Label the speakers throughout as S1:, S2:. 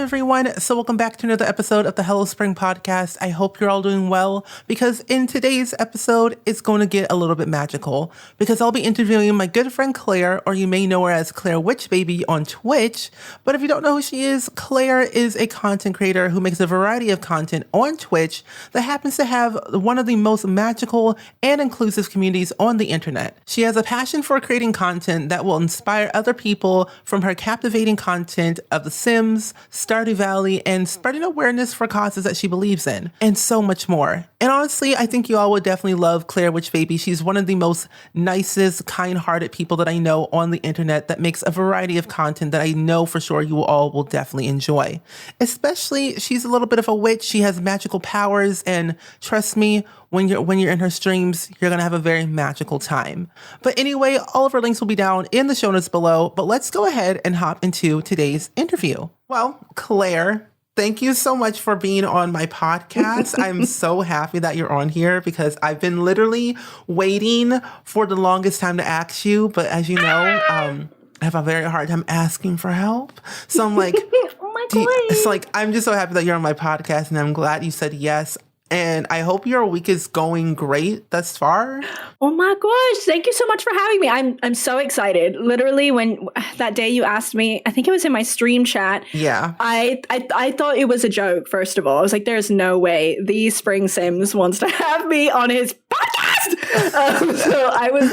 S1: everyone. So welcome back to another episode of the Hello Spring podcast. I hope you're all doing well because in today's episode, it's going to get a little bit magical because I'll be interviewing my good friend Claire, or you may know her as ClareWitchBaby on Twitch. But if you don't know who she is, Claire is a content creator who makes a variety of content on Twitch that happens to have one of the most magical and inclusive communities on the internet. She has a passion for creating content that will inspire other people, from her captivating content of The Sims, Stardew Valley, and spreading awareness for causes that she believes in, and so much more. And honestly, I think you all would definitely love ClareWitchBaby. She's one of the most nicest, kind-hearted people that I know on the internet that makes a variety of content that I know for sure you all will definitely enjoy. Especially, she's a little bit of a witch. She has magical powers, and trust me, when you're in her streams, you're going to have a very magical time. But anyway, all of her links will be down in the show notes below. But let's go ahead and hop into today's interview. Well, Claire, thank you so much for being on my podcast. I'm so happy that you're on here because I've been literally waiting for the longest time to ask you. But as you know, I have a very hard time asking for help. So I'm like,
S2: oh my God.
S1: It's like, I'm just so happy that you're on my podcast and I'm glad you said yes. And I hope your week is going great thus far.
S2: Oh my gosh, thank you so much for having me. I'm so excited. Literally, when that day you asked me, I think it was in my stream chat.
S1: Yeah.
S2: I thought it was a joke, first of all. I was like, there's no way the SpringSims wants to have me on his podcast.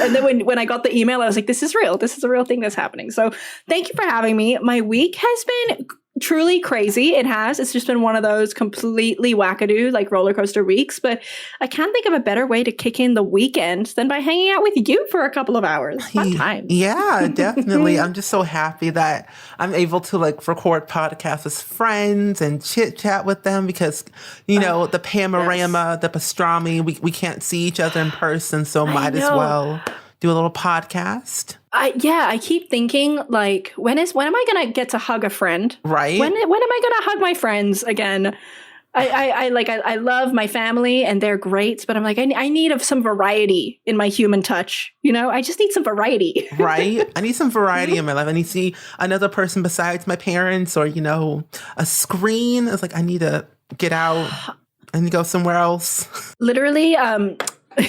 S2: And then when I got the email, I was like, this is real. This is a real thing that's happening. So thank you for having me. My week has been truly crazy. It has. It's just been one of those completely wackadoo, like roller coaster weeks. But I can't think of a better way to kick in the weekend than by hanging out with you for a couple of hours. Fun time.
S1: Yeah, definitely. I'm just so happy that I'm able to record podcasts with friends and chit chat with them because, you know, the panorama, the pastrami, we can't see each other in person. So might as well do a little podcast.
S2: I keep thinking, like, when am I gonna get to hug a friend?
S1: Right.
S2: When am I gonna hug my friends again? I love my family and they're great, but I'm like, I need some variety in my human touch. You know, I just need some variety.
S1: Right. I need some variety in my life. I need to see another person besides my parents, or, you know, a screen. It's like, I need to get out and go somewhere else.
S2: Literally,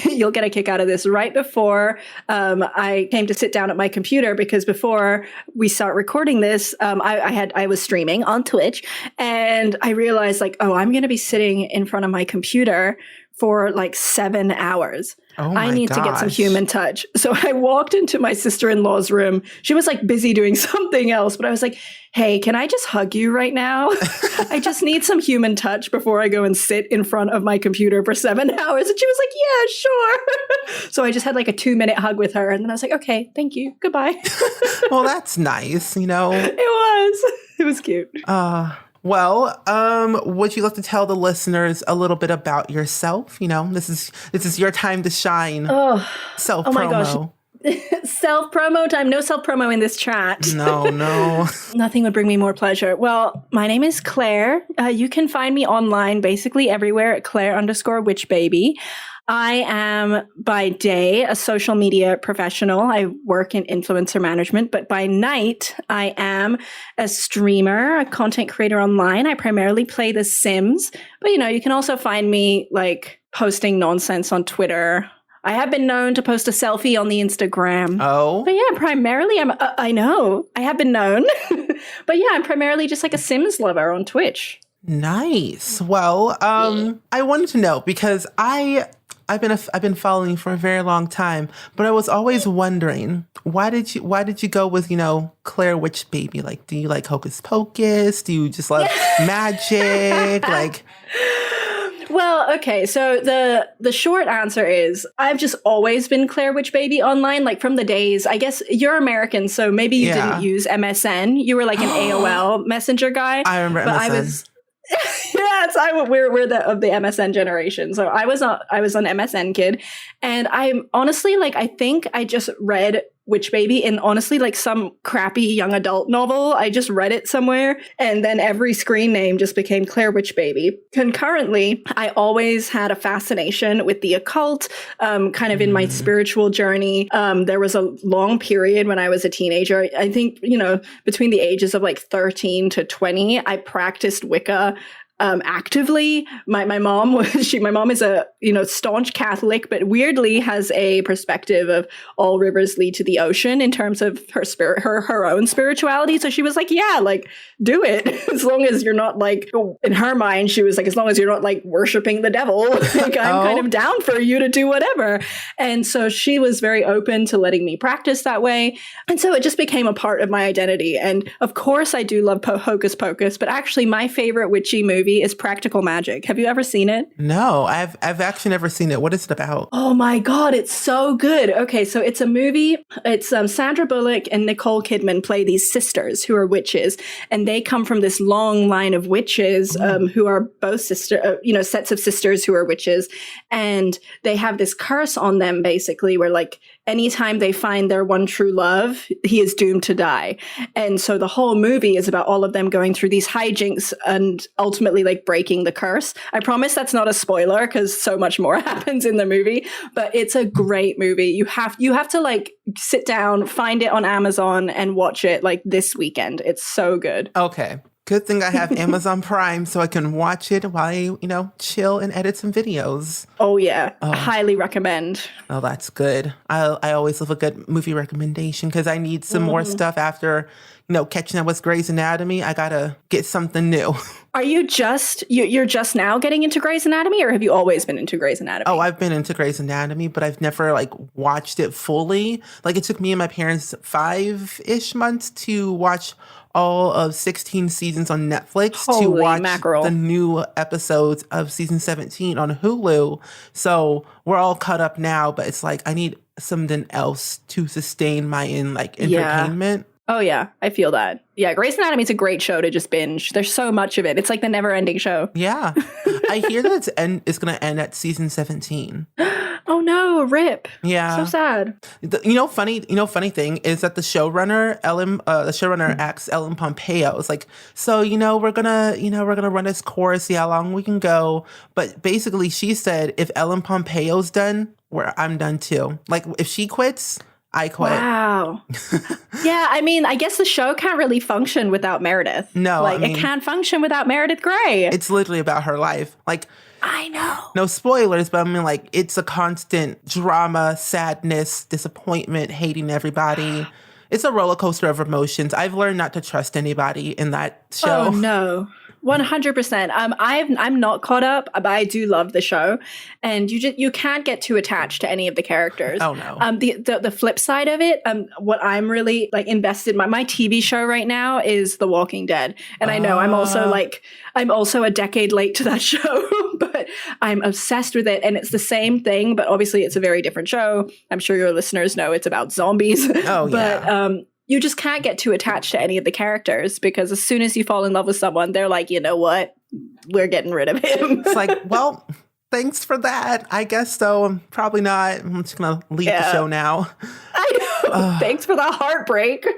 S2: you'll get a kick out of this. Right before I came to sit down at my computer, because before we start recording this, I was streaming on Twitch, and I realized, like, oh, I'm going to be sitting in front of my computer for like 7 hours.
S1: Oh my
S2: I need to get some human touch. So I walked into my sister-in-law's room. She was like busy doing something else, but I was like, hey, can I just hug you right now? I just need some human touch before I go and sit in front of my computer for 7 hours. And she was like, yeah, sure. So I just had like a 2-minute hug with her. And then I was like, okay, thank you. Goodbye.
S1: Well, that's nice, you know.
S2: It was cute.
S1: Well, would you like to tell the listeners a little bit about yourself? You know, this is your time to shine. Self-promo.
S2: Oh my gosh. Self-promo time. No self-promo in this chat.
S1: No.
S2: Nothing would bring me more pleasure. Well, my name is Claire. You can find me online basically everywhere at Claire_WitchBaby. I am by day a social media professional. I work in influencer management, but by night I am a streamer, a content creator online. I primarily play The Sims, but you know, you can also find me like posting nonsense on Twitter. I have been known to post a selfie on the Instagram.
S1: Oh.
S2: But yeah, primarily I know. I have been known. But yeah, I'm primarily just like a Sims lover on Twitch.
S1: Nice. Well, I wanted to know because I've been following you for a very long time, but I was always wondering, why did you go with, you know, ClareWitchBaby? Like, do you like Hocus Pocus? Do you just love magic? Like,
S2: well, okay. So the short answer is I've just always been ClareWitchBaby online, like from the days, I guess you're American, so maybe you didn't use MSN. You were like an AOL messenger guy.
S1: I remember
S2: but
S1: MSN.
S2: We're of the MSN generation. So I was an MSN kid, and I'm honestly like, I think I just read Witch Baby in honestly like some crappy young adult novel. I just read it somewhere, and then every screen name just became ClareWitchBaby. Concurrently, I always had a fascination with the occult, kind of in my spiritual journey. There was a long period when I was a teenager. I think, between the ages of like 13 to 20, I practiced Wicca actively. My mom my mom is a staunch Catholic, but weirdly has a perspective of all rivers lead to the ocean in terms of her own spirituality. So she was like, yeah, like do it as long as you're not like, in her mind she was like, as long as you're not like worshiping the devil, like I'm kind of down for you to do whatever. And so she was very open to letting me practice that way, and so it just became a part of my identity. And of course I do love Hocus Pocus, but actually my favorite witchy movie is Practical Magic. Have you ever seen it?
S1: No, I've actually never seen it. What is it about?
S2: Oh my God, it's so good. Okay, so it's a movie. It's Sandra Bullock and Nicole Kidman play these sisters who are witches, and they come from this long line of witches who are both sets of sisters who are witches, and they have this curse on them basically where like anytime they find their one true love, he is doomed to die. And so the whole movie is about all of them going through these hijinks and ultimately like breaking the curse. I promise that's not a spoiler because so much more happens in the movie, but it's a great movie. You have to like sit down, find it on Amazon and watch it like this weekend. It's so good.
S1: Okay. Good thing I have Amazon Prime so I can watch it while I, chill and edit some videos.
S2: Oh, yeah. Highly recommend.
S1: Oh, that's good. I always love a good movie recommendation because I need some more stuff after, catching up with Grey's Anatomy. I got to get something new.
S2: Are you you're just now getting into Grey's Anatomy, or have you always been into Grey's Anatomy?
S1: Oh, I've been into Grey's Anatomy, but I've never like watched it fully. Like it took me and my parents 5-ish months to watch all of 16 seasons on Netflix to watch the new episodes of season 17 on Hulu. So we're all caught up now, but it's like I need something else to sustain my entertainment.
S2: Oh, yeah. I feel that. Yeah, Grey's Anatomy is a great show to just binge. There's so much of it. It's like the never-ending show.
S1: Yeah. I hear that it's going to end at season 17.
S2: Oh, no. RIP.
S1: Yeah.
S2: So sad.
S1: Funny thing is that the showrunner, asks Ellen Pompeo, is like, so, we're going to run this course, see how long we can go. But basically, she said, if Ellen Pompeo's done, I'm done too. Like, if she quits, I quit.
S2: Wow. Yeah, I mean, I guess the show can't really function without Meredith.
S1: No,
S2: it can't function without Meredith Grey.
S1: It's literally about her life. Like,
S2: I know.
S1: No spoilers, but I mean, like, it's a constant drama, sadness, disappointment, hating everybody. It's a roller coaster of emotions. I've learned not to trust anybody in that show.
S2: Oh, no. 100%. I'm not caught up, but I do love the show, and you can't get too attached to any of the characters.
S1: Oh no.
S2: The flip side of it, what I'm really like invested my TV show right now is The Walking Dead, and I know I'm also a decade late to that show, but I'm obsessed with it, and it's the same thing, but obviously it's a very different show. I'm sure your listeners know it's about zombies.
S1: Oh yeah.
S2: But you just can't get too attached to any of the characters because as soon as you fall in love with someone, they're like, you know what? We're getting rid of him.
S1: It's like, well, thanks for that. I guess so. Probably not. I'm just going to leave the show now.
S2: I know. Thanks for the heartbreak.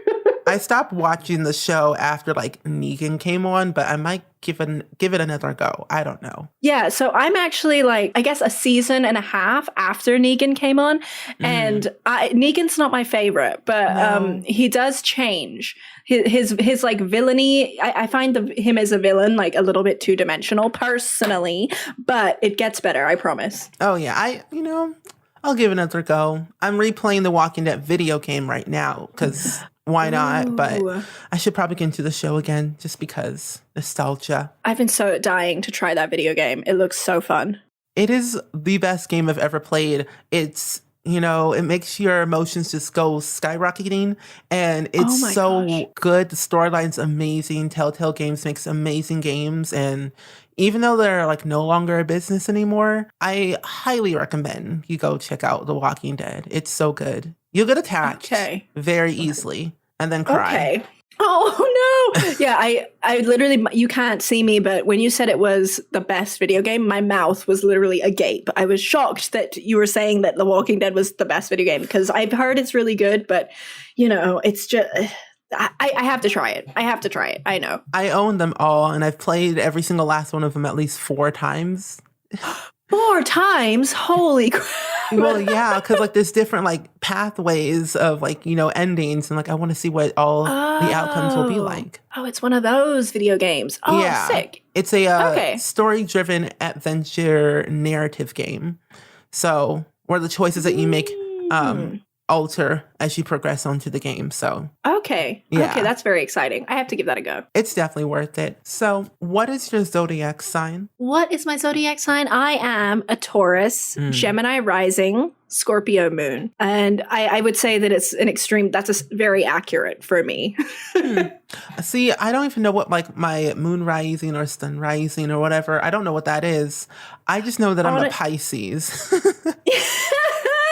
S1: I stopped watching the show after like Negan came on, but I might give it another go. I don't know. Yeah,
S2: so I'm actually like, I guess a season and a half after Negan came on, and Negan's not my favorite, but he does change. His like villainy, I find him as a villain like a little bit two-dimensional personally, but it gets better, I promise.
S1: Oh yeah, I'll give it another go. I'm replaying the Walking Dead video game right now because why not? Ooh. But I should probably get into the show again just because nostalgia.
S2: I've been so dying to try that video game. It looks so fun.
S1: It is the best game I've ever played. It's, it makes your emotions just go skyrocketing, and it's good. The storyline's amazing. Telltale Games makes amazing games, and even though they're like no longer a business anymore, I highly recommend you go check out The Walking Dead. It's so good. You'll get attached very easily and then cry.
S2: Okay. Oh no. Yeah, I literally, you can't see me, but when you said it was the best video game, my mouth was literally agape. I was shocked that you were saying that The Walking Dead was the best video game, because I've heard it's really good, but it's just I have to try it. I have to try it. I know.
S1: I own them all, and I've played every single last one of them at least 4 times.
S2: 4 times? Holy crap.
S1: Well, yeah, because like there's different like pathways of like, endings, and like I want to see what all the outcomes will be like.
S2: Oh, it's one of those video games. Oh,
S1: yeah.
S2: Sick.
S1: It's a story-driven adventure narrative game. So where the choices that you make alter as you progress onto the game. So
S2: okay, that's very exciting. I have to give that a go.
S1: It's definitely worth it. So what is your zodiac sign?
S2: What is my zodiac sign? I am a Taurus, Gemini rising, Scorpio moon, and I would say that it's an extreme. That's very accurate for me.
S1: See, I don't even know what like my moon rising or sun rising or whatever. I don't know what that is. I just know that I'm a Pisces.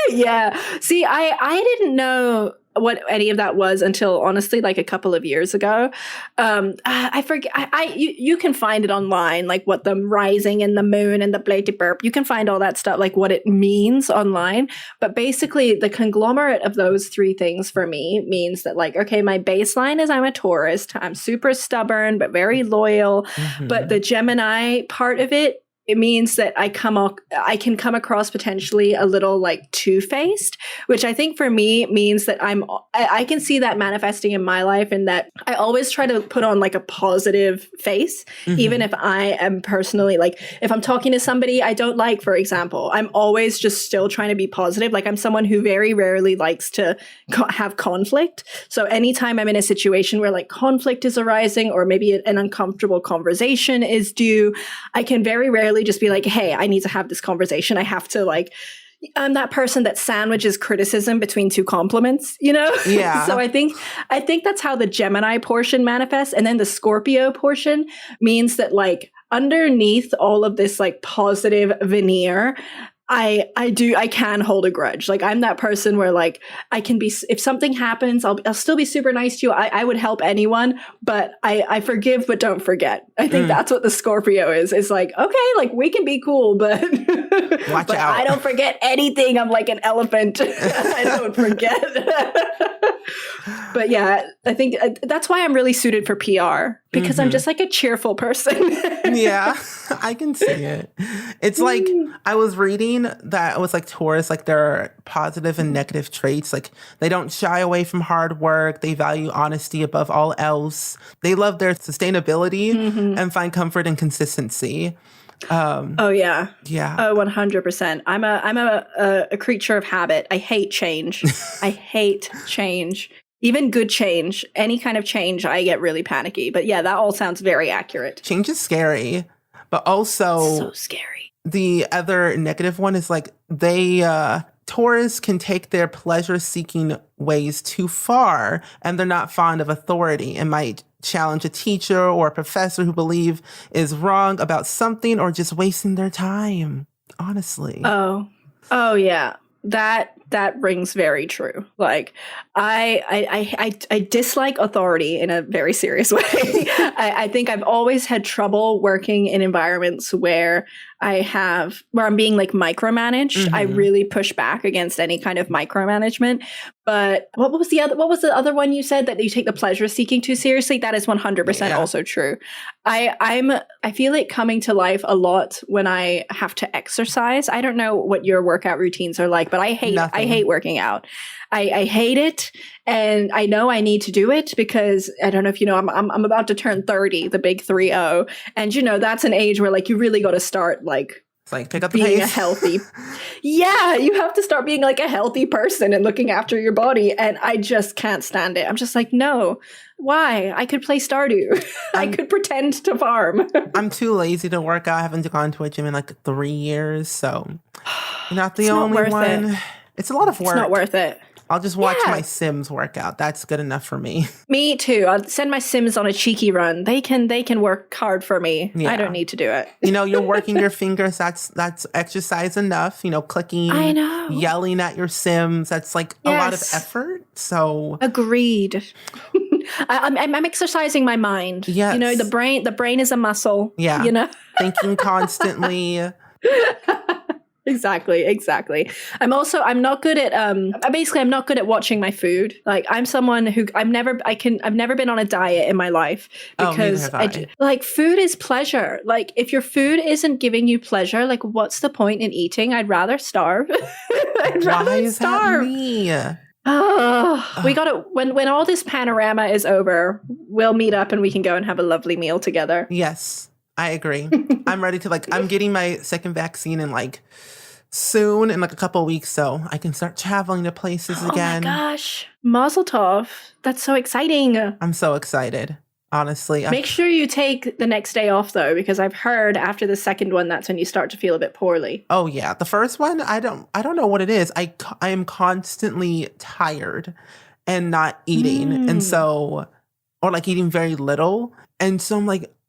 S2: Yeah. See, I didn't know what any of that was until honestly like a couple of years ago. I forget. You can find it online, like what the rising and the moon and the blady burp. You can find all that stuff, like what it means online. But basically, the conglomerate of those 3 things for me means that like, okay, my baseline is I'm a Taurus. I'm super stubborn but very loyal. Mm-hmm. But the Gemini part of it means that I can come across potentially a little like two-faced, which I think for me means that I can see that manifesting in my life, and that I always try to put on like a positive face, even if I am personally like, if I'm talking to somebody I don't like, for example, I'm always just still trying to be positive. Like I'm someone who very rarely likes to have conflict. So anytime I'm in a situation where like conflict is arising, or maybe an uncomfortable conversation is due, I can very rarely just be like, hey, I need to have this conversation. I have to like, I'm that person that sandwiches criticism between 2 compliments, Yeah. So I think that's how the Gemini portion manifests. And then the Scorpio portion means that like underneath all of this like positive veneer, I can hold a grudge. Like I'm that person where like I can be, if something happens, I'll still be super nice to you. I would help anyone, but I forgive but don't forget. I think that's what the Scorpio is. It's like, okay, like we can be cool, but
S1: watch out.
S2: I don't forget anything. I'm like an elephant. I don't forget. But yeah, I think that's why I'm really suited for PR, because I'm just like a cheerful person.
S1: Yeah, I can see it. It's like I was reading that it was like Taurus, like there are positive and negative traits. Like they don't shy away from hard work. They value honesty above all else. They love their sustainability and find comfort in consistency.
S2: Oh yeah.
S1: Yeah.
S2: Oh, 100%. I'm a creature of habit. I hate change. I hate change. Even good change, any kind of change, I get really panicky. But yeah, that all sounds very accurate.
S1: Change is scary, but also
S2: so scary.
S1: The other negative one is like Taurus can take their pleasure-seeking ways too far, and they're not fond of authority and might challenge a teacher or a professor who believe is wrong about something, or just wasting their time. Honestly.
S2: Oh yeah. That rings very true. Like I dislike authority in a very serious way. I think I've always had trouble working in environments where I'm being like micromanaged. I really push back against any kind of micromanagement. But what was the other one you said, that you take the pleasure seeking too seriously? That is 100% also true. I feel it coming to life a lot when I have to exercise. I don't know what your workout routines are like, but I hate working out. I hate it, and I know I need to do it because I don't know if you know, I'm about to turn 30, the big 30, and that's an age where like you really got to start like.
S1: It's like pick up the
S2: being
S1: pace.
S2: A healthy. Yeah, you have to start being like a healthy person and looking after your body, and I just can't stand it. I'm just like, no. Why? I could play Stardew. I could pretend to farm.
S1: I'm too lazy to work out. I haven't gone to a gym in like 3 years, so you're not the only one. It's a lot of work.
S2: It's not worth it.
S1: I'll just watch
S2: Yeah.
S1: my Sims work out. That's good enough for me.
S2: Me too. I'll send my Sims on a cheeky run. They can work hard for me.
S1: Yeah.
S2: I don't need to do it.
S1: You're working your fingers. That's exercise enough. Clicking,
S2: I know.
S1: yelling at your Sims. That's like a lot of effort. So
S2: agreed. I'm exercising my mind.
S1: Yes.
S2: The brain is a muscle.
S1: Yeah. Thinking constantly.
S2: Exactly. I'm not good at I'm not good at watching my food. Like I'm someone who I've never been on a diet in my life because food is pleasure. Like if your food isn't giving you pleasure, like what's the point in eating? I'd rather starve.
S1: Why is that me?
S2: We gotta when all this panorama is over, we'll meet up and we can go and have a lovely meal together.
S1: Yes, I agree. I'm ready to I'm getting my second vaccine in soon in a couple of weeks, so I can start traveling to places again.
S2: Oh my gosh. Mazel tov. That's so exciting.
S1: I'm so excited. Honestly.
S2: Make sure you take the next day off though, because I've heard after the second one, that's when you start to feel a bit poorly.
S1: Oh yeah. The first one, I don't know what it is. I am constantly tired and not eating. And so, or eating very little. And so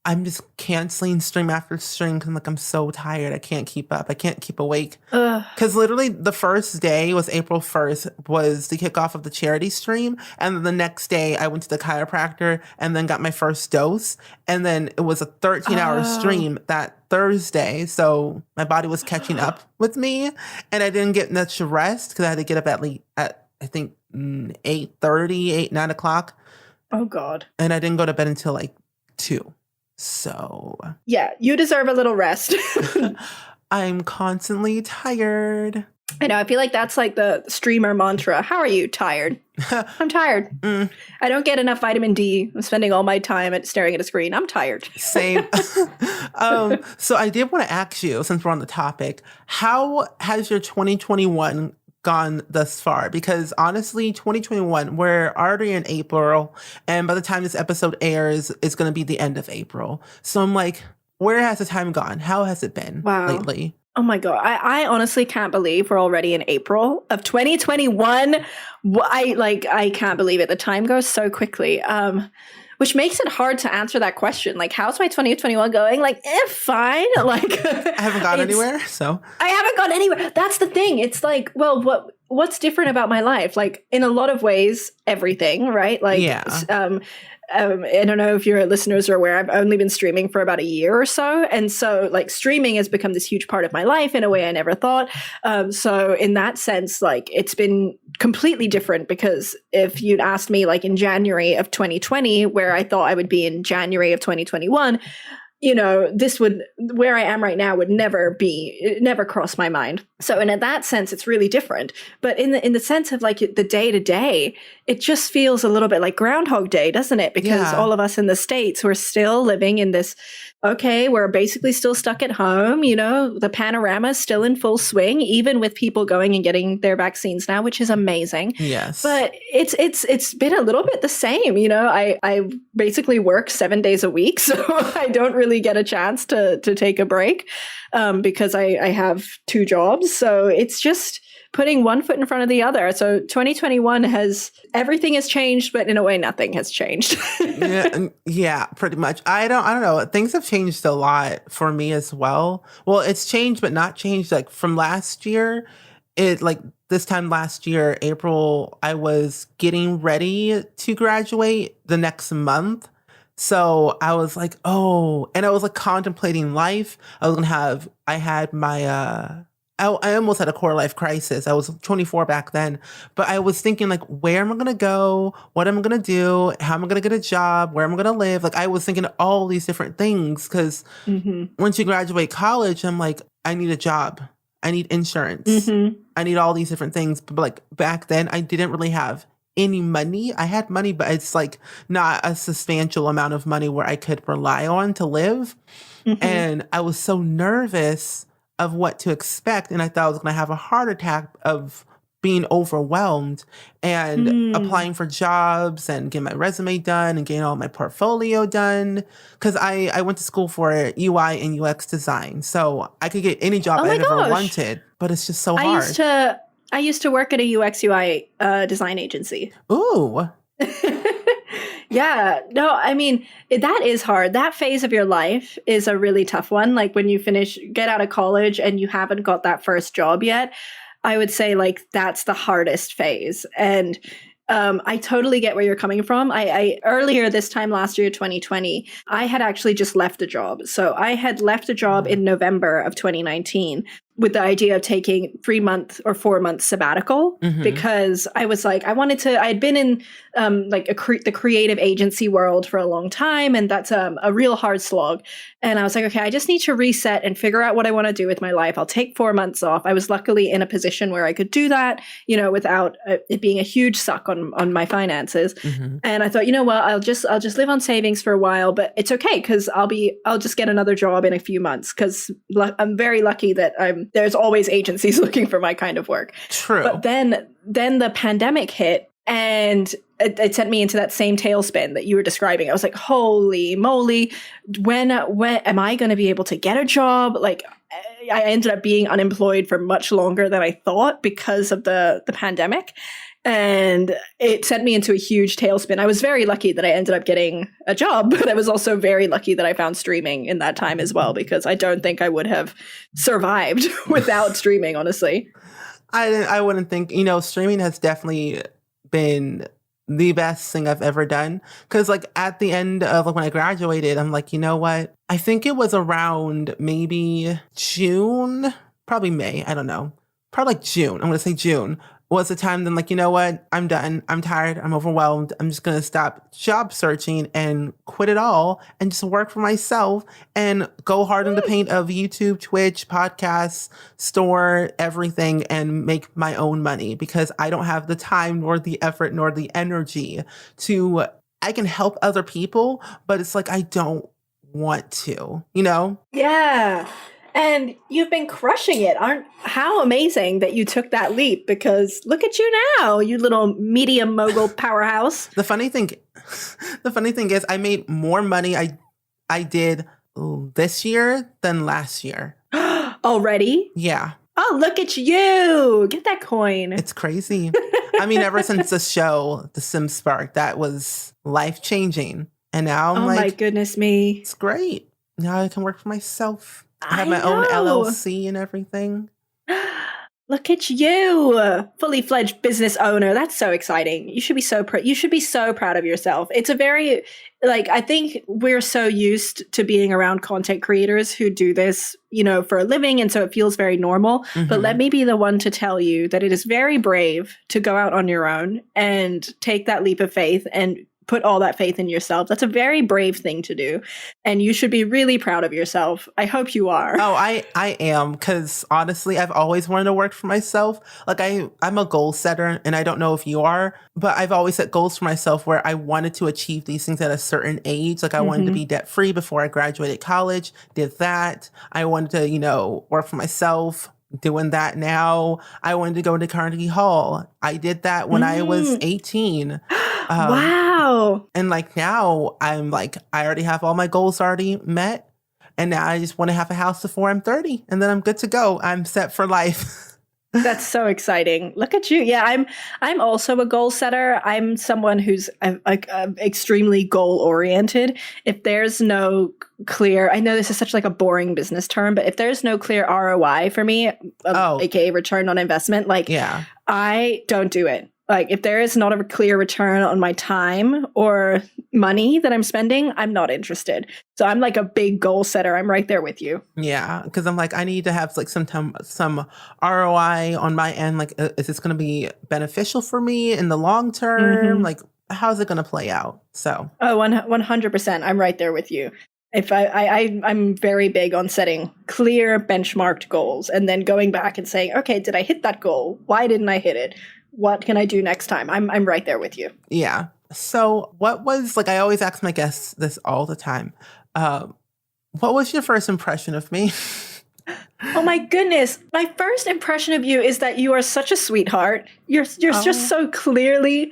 S1: I'm just canceling stream after stream because I'm so tired. I can't keep up. I can't keep awake. Because literally the first day was April 1st was the kickoff of the charity stream. And then the next day I went to the chiropractor and then got my first dose. And then it was a 13-hour stream that Thursday. So my body was catching up with me. And I didn't get much rest because I had to get up at I think 8:30, 9 o'clock.
S2: Oh, God.
S1: And I didn't go to bed until 2. So
S2: yeah, you deserve a little rest.
S1: I'm constantly tired.
S2: I know. I feel like that's the streamer mantra. How are you? Tired. I'm tired. I don't get enough vitamin D. I'm spending all my time staring at a screen. I'm tired.
S1: Same. So I did want to ask you, since we're on the topic, how has your 2021 gone thus far? Because honestly, 2021, we're already in April, and by the time this episode airs, it's going to be the end of April. So I'm where has the time gone? How has it been lately?
S2: Oh my God. I honestly can't believe we're already in April of 2021. I can't believe it. The time goes so quickly. Which makes it hard to answer that question. How's my 2021 going? Fine.
S1: I haven't gone anywhere, so.
S2: I haven't gone anywhere. That's the thing. It's what's different about my life? In a lot of ways, everything, right?
S1: Yeah.
S2: I don't know if your listeners are aware, I've only been streaming for about a year or so. And so streaming has become this huge part of my life in a way I never thought. So in that sense, it's been completely different, because if you'd asked me in January of 2020, where I thought I would be in January of 2021, where I am right now would never cross my mind. So, and in that sense, it's really different. But in the sense of the day to day, it just feels a little bit like Groundhog Day, doesn't it? Because all of us in the States, we're still living in this, we're basically still stuck at home. The panorama is still in full swing, even with people going and getting their vaccines now, which is amazing.
S1: Yes.
S2: But it's been a little bit the same. I basically work 7 days a week, so I don't really get a chance to take a break because I have 2 jobs. So it's just putting one foot in front of the other. So 2021 everything has changed, but in a way, nothing has changed.
S1: yeah, pretty much. I don't know. Things have changed a lot for me as well. Well, it's changed, but not changed. From last year, this time last year, April, I was getting ready to graduate the next month. So I was and I was contemplating life. I almost had a quarter life crisis. I was 24 back then, but I was thinking where am I going to go? What am I going to do? How am I going to get a job? Where am I going to live? I was thinking all these different things because once you graduate college, I'm I need a job. I need insurance. I need all these different things. But back then I didn't really have any money. I had money, but it's not a substantial amount of money where I could rely on to live. And I was so nervous of what to expect. And I thought I was going to have a heart attack of being overwhelmed and applying for jobs and getting my resume done and getting all my portfolio done. Because I went to school for UI and UX design. So I could get any job I ever wanted, but it's just so hard.
S2: I used to work at a UX UI design agency.
S1: Ooh.
S2: Yeah, no, I mean, that is hard. That phase of your life is a really tough one. Like when you get out of college and you haven't got that first job yet, I would say like that's the hardest phase. And I totally get where you're coming from. I earlier this time last year, 2020, I had actually just left a job. So I had left a job in November of 2019 with the idea of taking 3-month or 4-month sabbatical because I was like, I had been in like the creative agency world for a long time. And that's a real hard slog. And I was like, okay, I just need to reset and figure out what I want to do with my life. I'll take 4 months off. I was luckily in a position where I could do that, without it being a huge suck on my finances. And I thought, you know what, I'll just live on savings for a while, but it's okay because I'll just get another job in a few months because I'm very lucky that there's always agencies looking for my kind of work.
S1: True.
S2: But then the pandemic hit and it sent me into that same tailspin that you were describing. I was like, holy moly, when am I going to be able to get a job? Like I ended up being unemployed for much longer than I thought because of the pandemic. And it sent me into a huge tailspin. I was very lucky that I ended up getting a job, but I was also very lucky that I found streaming in that time as well, because I don't think I would have survived without streaming, honestly.
S1: I wouldn't think, streaming has definitely been the best thing I've ever done. Because like at the end of like when I graduated, I'm like, you know what? I think it was around maybe June, probably May. I don't know. Probably like June. I'm going to say June. Was the time then like, you know what? I'm done. I'm tired. I'm overwhelmed. I'm just going to stop job searching and quit it all and just work for myself and go hard in the paint of YouTube, Twitch, podcasts, store, everything, and make my own money because I don't have the time nor the effort nor the energy I can help other people, but it's like, I don't want to,
S2: Yeah. And you've been crushing it. How amazing that you took that leap, because look at you now, you little media mogul powerhouse.
S1: The funny thing is I made more money I did this year than last year.
S2: Already?
S1: Yeah.
S2: Oh, look at you. Get that coin.
S1: It's crazy. I mean, ever since the show, The Sims Spark, that was life-changing. And now I'm like,
S2: oh my goodness me.
S1: It's great. Now I can work for myself. I have my own LLC and everything.
S2: Look at you, fully fledged business owner. That's so exciting. You should be so proud of yourself. It's a very, I think we're so used to being around content creators who do this, for a living. And so it feels very normal. But let me be the one to tell you that it is very brave to go out on your own and take that leap of faith and put all that faith in yourself. That's a very brave thing to do. And you should be really proud of yourself. I hope you are.
S1: Oh, I am. Because honestly, I've always wanted to work for myself. Like I'm a goal setter, and I don't know if you are, but I've always set goals for myself where I wanted to achieve these things at a certain age. Like I wanted to be debt free before I graduated college, did that. I wanted to, work for myself. Doing that now. I wanted to go to Carnegie Hall. I did that when I was 18.
S2: Wow.
S1: And now I'm I already have all my goals already met. And now I just want to have a house before I'm 30. And then I'm good to go. I'm set for life.
S2: That's so exciting. Look at you. Yeah, I'm also a goal setter. I'm someone who's extremely goal oriented. If there's no clear, I know this is such a boring business term, but if there's no clear ROI for me, aka return on investment, I don't do it. If there is not a clear return on my time or money that I'm spending, I'm not interested. So I'm a big goal setter. I'm right there with you.
S1: Yeah, because I'm I need to have some ROI on my end. Is this going to be beneficial for me in the long term? How's it going to play out? So
S2: 100%. I'm right there with you. If I'm very big on setting clear benchmarked goals and then going back and saying, okay, did I hit that goal? Why didn't I hit it? What can I do next time? I'm right there with you.
S1: Yeah. So what was, I always ask my guests this all the time. What was your first impression of me?
S2: Oh my goodness. My first impression of you is that you are such a sweetheart. You're just so clearly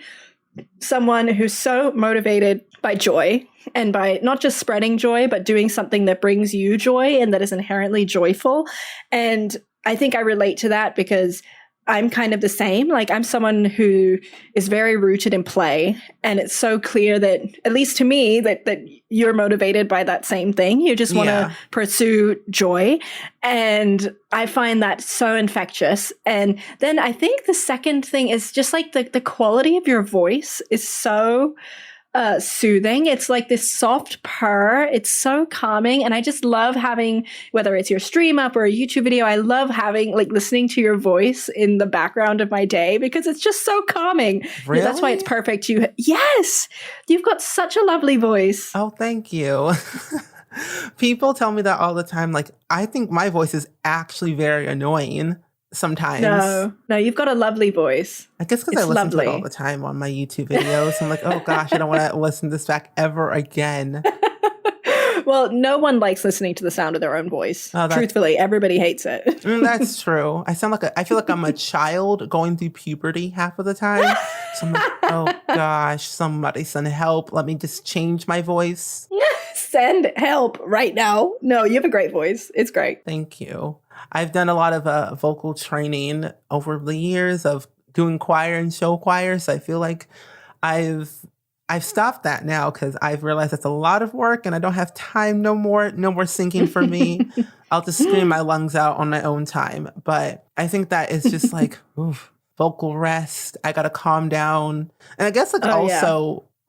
S2: someone who's so motivated by joy and by not just spreading joy, but doing something that brings you joy and that is inherently joyful. And I think I relate to that because I'm kind of the same. Like I'm someone who is very rooted in play. And it's so clear that, at least to me, that you're motivated by that same thing. You just want to pursue joy. And I find that so infectious. And then I think the second thing is just like the quality of your voice is so soothing. It's like this soft purr. It's so calming. And I just love having, whether it's your stream up or a YouTube video, I love having like listening to your voice in the background of my day because it's just so calming.
S1: Really?
S2: That's why it's perfect. Yes, you've got such a lovely voice.
S1: Oh, thank you. People tell me that all the time. Like, I think my voice is actually very annoying sometimes.
S2: No, you've got a lovely voice.
S1: I guess because I listen to it all the time on my YouTube videos. I'm like, oh gosh, I don't want to listen to this back ever again.
S2: Well, no one likes listening to the sound of their own voice. Truthfully, everybody hates it.
S1: That's true. I feel like I'm a child going through puberty half of the time. So I'm like, oh gosh, somebody send help. Let me just change my voice.
S2: Send help right now. No, you have a great voice. It's great.
S1: Thank you. I've done a lot of vocal training over the years of doing choir and show choir. So I feel like I've stopped that now because I've realized it's a lot of work and I don't have time no more singing for me. I'll just scream my lungs out on my own time. But I think that is just like, oof, vocal rest. I got to calm down. And I guess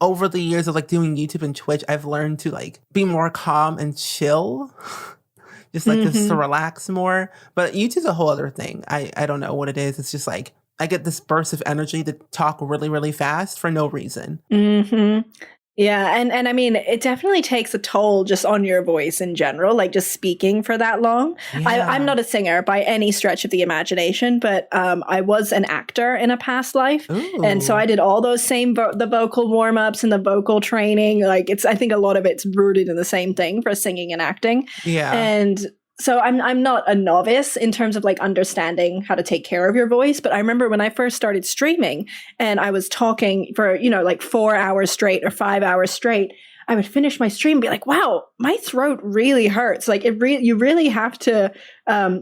S1: over the years of like doing YouTube and Twitch, I've learned to like be more calm and chill. Just like just to relax more. But YouTube's a whole other thing. I don't know what it is. It's just like I get this burst of energy to talk really, really fast for no reason.
S2: Mm-hmm. Yeah. And I mean, it definitely takes a toll just on your voice in general, like just speaking for that long. Yeah. I'm not a singer by any stretch of the imagination, but I was an actor in a past life. Ooh. And so I did all those same, the vocal warm-ups and the vocal training. Like I think a lot of it's rooted in the same thing for singing and acting. Yeah. And so I'm not a novice in terms of like understanding how to take care of your voice. But I remember when I first started streaming and I was talking for, like 4 hours straight or 5 hours straight, I would finish my stream and be like, wow, my throat really hurts. Like you really have to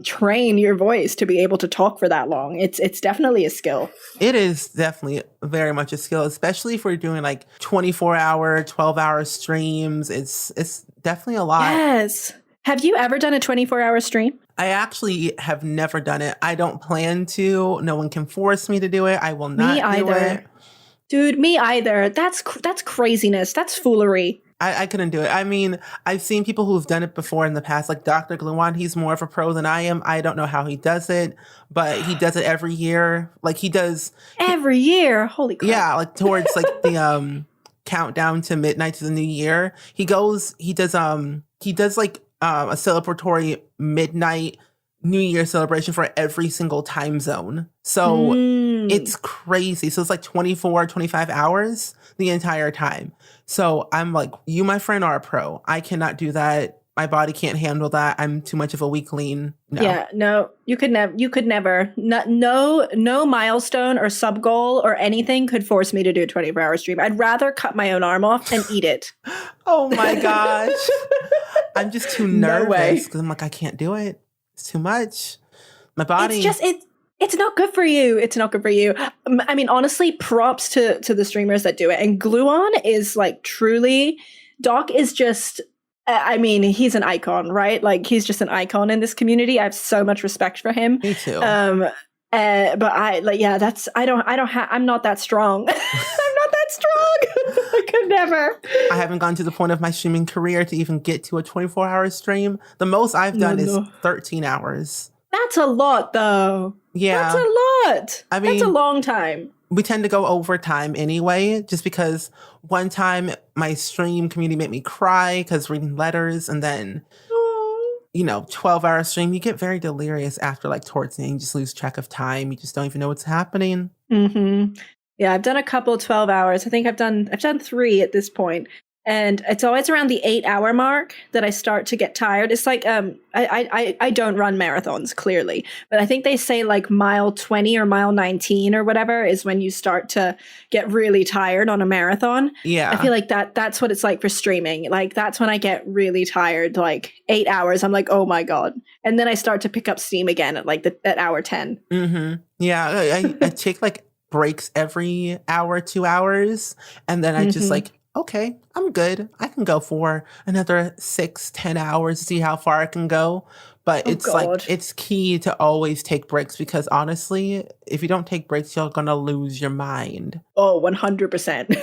S2: train your voice to be able to talk for that long. It's definitely a skill.
S1: It is definitely very much a skill, especially if we're doing like 24-hour, 12-hour streams. It's definitely a lot.
S2: Yes. Have you ever done a 24-hour stream?
S1: I actually have never done it. I don't plan to. No one can force me to do it. I will not do it.
S2: Dude, me either. That's craziness. That's foolery.
S1: I couldn't do it. I mean, I've seen people who've done it before in the past, like Dr. Gluon. He's more of a pro than I am. I don't know how he does it, but he does it every year. Like he does
S2: every year. Holy crap.
S1: Yeah, like towards like the countdown to midnight to the new year. He does like a celebratory midnight New Year celebration for every single time zone. So it's crazy. So it's like 24, 25 hours the entire time. So I'm like, you, my friend, are a pro. I cannot do that. My body can't handle that. I'm too much of a weakling. No.
S2: Yeah, no, you could never. No milestone or sub goal or anything could force me to do a 24-hour stream. I'd rather cut my own arm off and eat it.
S1: Oh my gosh. I'm just too nervous because I'm like, I can't do it. It's too much. My body.
S2: It's not good for you. It's not good for you. I mean, honestly, props to the streamers that do it. And Gluon is like truly, Doc is just, I mean, he's an icon, right? Like he's just an icon in this community. I have so much respect for him.
S1: Me too.
S2: But I'm not that strong. I'm not that strong. I could never.
S1: I haven't gone to the point of my streaming career to even get to a 24-hour stream. The most I've done is 13 hours.
S2: That's a lot, though.
S1: Yeah.
S2: That's a lot. I mean, that's a long time.
S1: We tend to go overtime anyway, just because one time my stream community made me cry because reading letters, and then 12-hour stream, you get very delirious after like towards the end. You just lose track of time. You just don't even know what's happening.
S2: Mm-hmm. Yeah, I've done a couple 12 hours. I think I've done 3 at this point. And it's always around the 8-hour mark that I start to get tired. It's like I don't run marathons, clearly, but I think they say like mile 20 or mile 19 or whatever is when you start to get really tired on a marathon.
S1: Yeah.
S2: I feel like that's what it's like for streaming. Like that's when I get really tired, like 8 hours. I'm like, oh my God. And then I start to pick up steam again at like at hour 10.
S1: Mm-hmm. Yeah. I take like breaks every hour, 2 hours. And then I just like, okay, I'm good. I can go for another 6-10 hours to see how far I can go. But like, it's key to always take breaks because honestly, if you don't take breaks, you're going to lose your mind.
S2: Oh, 100%.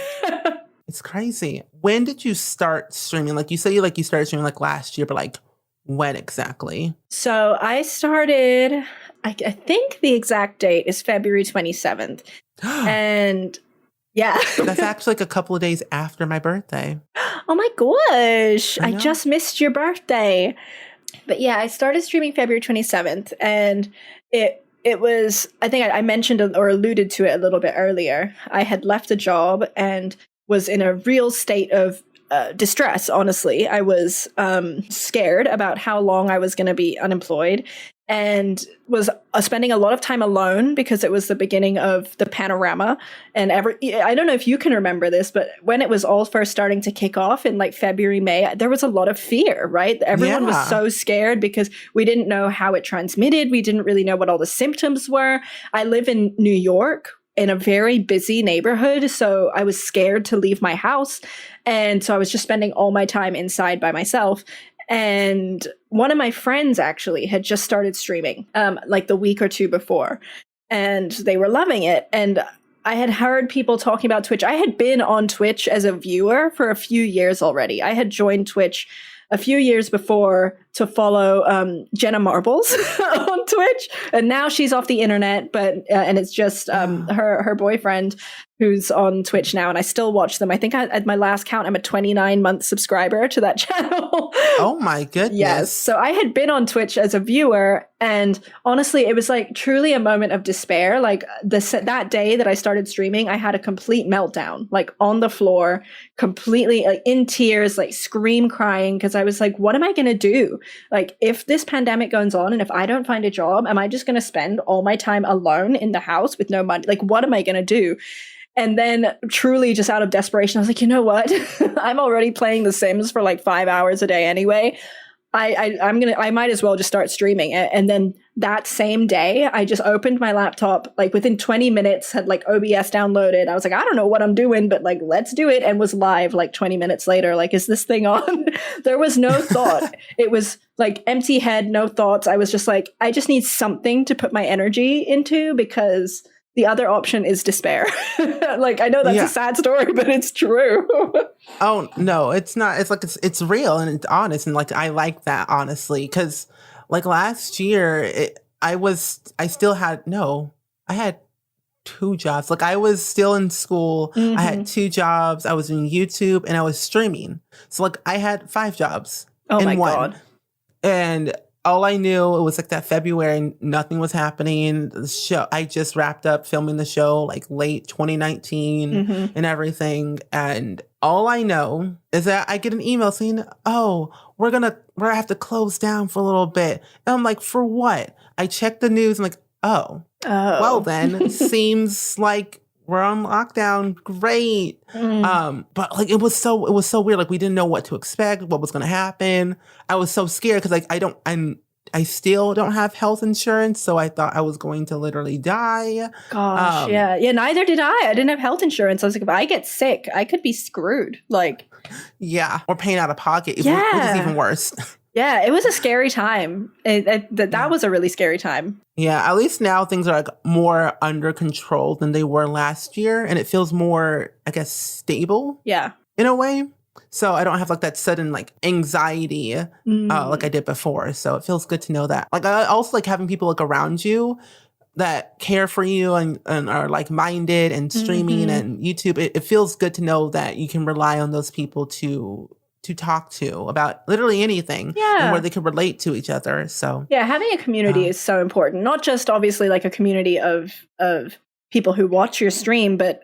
S1: It's crazy. When did you start streaming? Like you say, like you started streaming like last year, but like when exactly?
S2: So I started, I think the exact date is February 27th. And yeah.
S1: That's actually like a couple of days after my birthday.
S2: Oh my gosh. I just missed your birthday. But yeah, I started streaming February 27th and it was, I think I mentioned or alluded to it a little bit earlier. I had left a job and was in a real state of distress, honestly. I was scared about how long I was going to be unemployed and was spending a lot of time alone because it was the beginning of the panorama. And I don't know if you can remember this, but when it was all first starting to kick off in like February, May, there was a lot of fear, right? Everyone was so scared because we didn't know how it transmitted. We didn't really know what all the symptoms were. I live in New York in a very busy neighborhood, so I was scared to leave my house. And so I was just spending all my time inside by myself. And one of my friends actually had just started streaming like the week or two before, and they were loving it. And I had heard people talking about Twitch. I had been on Twitch as a viewer for a few years already. I had joined Twitch a few years before to follow Jenna Marbles on Twitch, and now she's off the internet. But and it's just her boyfriend who's on Twitch now, and I still watch them. I think at my last count, I'm a 29-month subscriber to that channel.
S1: Oh my goodness!
S2: Yes, so I had been on Twitch as a viewer, and honestly, it was like truly a moment of despair. Like that day that I started streaming, I had a complete meltdown, like on the floor, completely like in tears, like scream crying because I was like, "What am I gonna do? Like, if this pandemic goes on, and if I don't find a job, am I just gonna spend all my time alone in the house with no money? Like, what am I gonna do?" And then truly just out of desperation, I was like, you know what? I'm already playing The Sims for like 5 hours a day anyway. I might as well just start streaming it. And then that same day, I just opened my laptop, like within 20 minutes, had like OBS downloaded. I was like, I don't know what I'm doing, but like, let's do it. And was live like 20 minutes later. Like, is this thing on? There was no thought. It was like empty head, no thoughts. I was just like, I just need something to put my energy into because the other option is despair. Like, I know that's a sad story, but it's true.
S1: Oh, no, it's not. It's like, it's real and it's honest. And like, I like that, honestly, because like last year, I had 2 jobs. Like I was still in school. I had 2 jobs. I was doing YouTube and I was streaming. So like I had 5 jobs.
S2: Oh my God.
S1: And all I knew, it was like that February, nothing was happening. The show, I just wrapped up filming the show like late 2019 and everything. And all I know is that I get an email saying, "Oh, we're gonna have to close down for a little bit." And I'm like, "For what?" I checked the news. I'm like, oh. Well then, seems like we're on lockdown. Great. But like it was so weird. Like we didn't know what to expect, what was going to happen. I was so scared because like I still don't have health insurance, so I thought I was going to literally die.
S2: Gosh, yeah. Neither did I. I didn't have health insurance. I was like, if I get sick, I could be screwed. Like,
S1: yeah, or paying out of pocket, which is even worse.
S2: Yeah, it was a scary time. That was a really scary time.
S1: Yeah, at least now things are like more under control than they were last year, and it feels more, I guess, stable.
S2: Yeah,
S1: in a way. So I don't have like that sudden like anxiety like I did before. So it feels good to know that. Like I also like having people like around you that care for you and are like minded and streaming and YouTube. It feels good to know that you can rely on those people to talk to about literally anything and where they can relate to each other. So
S2: yeah, having a community is so important. Not just obviously like a community of people who watch your stream, but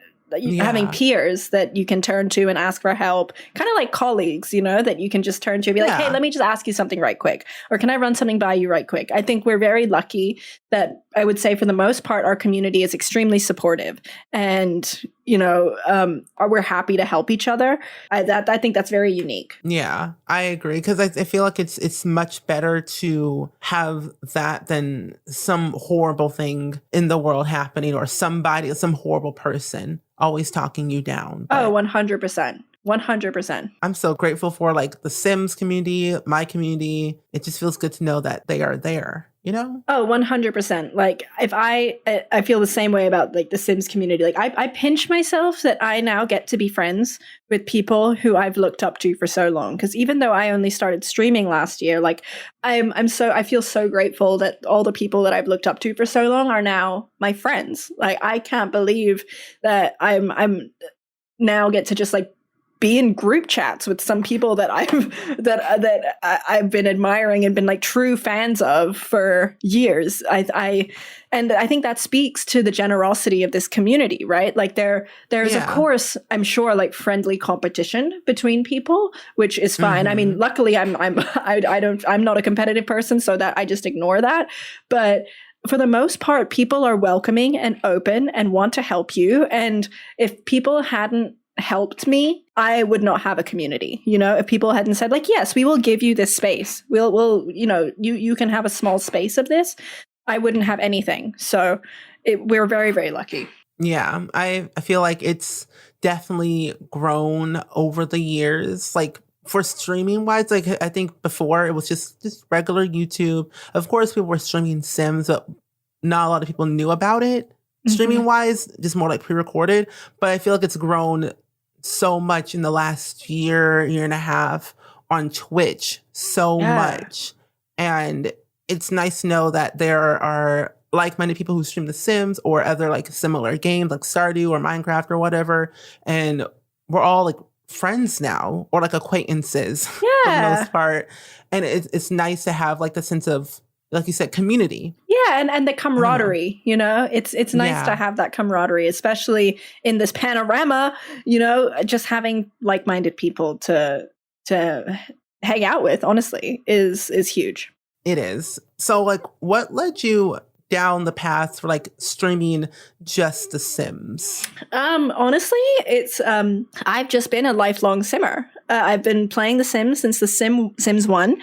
S2: having peers that you can turn to and ask for help, kind of like colleagues, that you can just turn to and be like, hey, let me just ask you something right quick. Or can I run something by you right quick? I think we're very lucky that I would say for the most part, our community is extremely supportive and, we're happy to help each other. I think that's very unique.
S1: Yeah, I agree. Because I feel like it's much better to have that than some horrible thing in the world happening or some horrible person always talking you down.
S2: But 100%. 100%.
S1: I'm so grateful for like the Sims community, my community. It just feels good to know that they are there,
S2: 100%. Like if I feel the same way about like the Sims community. Like I pinch myself that I now get to be friends with people who I've looked up to for so long. Because even though I only started streaming last year, like I feel so grateful that all the people that I've looked up to for so long are now my friends. Like I can't believe that I'm now get to just like be in group chats with some people that I've been admiring and been like true fans of for years. I think that speaks to the generosity of this community, right? Like there's of course, I'm sure, like friendly competition between people, which is fine. I mean, luckily I'm not a competitive person, so that I just ignore that. But for the most part, people are welcoming and open and want to help you. And if people hadn't helped me, I would not have a community. If people hadn't said like, yes, we will give you this space. We'll you can have a small space of this. I wouldn't have anything. So we're very, very lucky.
S1: Yeah, I feel like it's definitely grown over the years. Like for streaming wise, like I think before it was just regular YouTube. Of course, people were streaming Sims, but not a lot of people knew about it. Streaming wise, just more like pre-recorded. But I feel like it's grown so much in the last year and a half on Twitch, so much. And it's nice to know that there are like-minded people who stream The Sims or other like similar games like Stardew or Minecraft or whatever. And we're all like friends now or like acquaintances for the most part. And it's nice to have like the sense of, like you said, community.
S2: Yeah, and the camaraderie, it's nice to have that camaraderie, especially in this panorama, just having like-minded people to hang out with, honestly, is huge.
S1: It is. So like what led you down the path for like streaming just The Sims?
S2: Honestly, it's I've just been a lifelong simmer. I've been playing The Sims since The Sims 1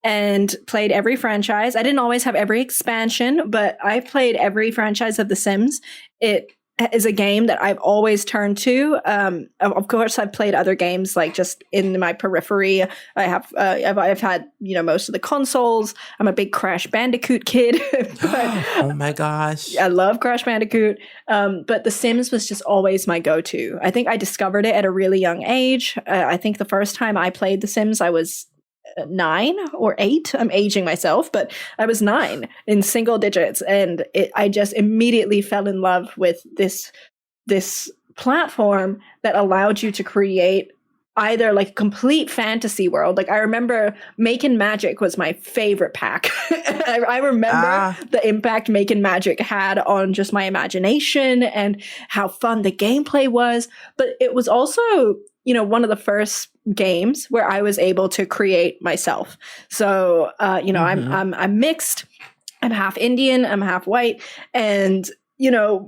S2: and played every franchise. I didn't always have every expansion, but I played every franchise of The Sims. It is a game that I've always turned to. Of course, I've played other games like just in my periphery. I've had most of the consoles. I'm a big Crash Bandicoot kid.
S1: Oh my gosh,
S2: I love Crash Bandicoot. But The Sims was just always my go-to. I think I discovered it at a really young age. I think the first time I played The Sims, I was 9 or 8. I'm aging myself, but I was 9 in single digits, and I just immediately fell in love with this platform that allowed you to create either like complete fantasy world. Like I remember Making Magic was my favorite pack. I remember the impact Making Magic had on just my imagination and how fun the gameplay was. But it was also, one of the first games where I was able to create myself. So, I'm mixed. I'm half Indian. I'm half white. And,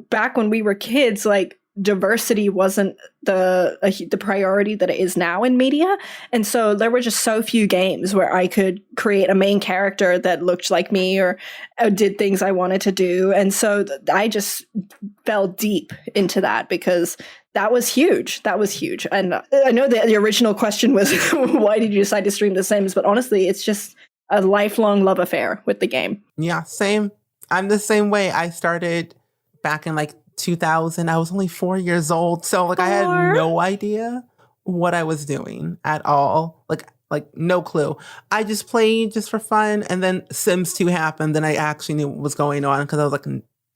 S2: back when we were kids, like diversity wasn't the priority that it is now in media. And so there were just so few games where I could create a main character that looked like me or did things I wanted to do. And so I just fell deep into that because that was huge. And I know that the original question was, why did you decide to stream The Sims? But honestly, it's just a lifelong love affair with the game.
S1: Yeah, same. I'm the same way. I started back in like 2000. I was only 4 years old. So like I had no idea what I was doing at all. Like no clue. I just played just for fun. And then Sims 2 happened. Then I actually knew what was going on because I was like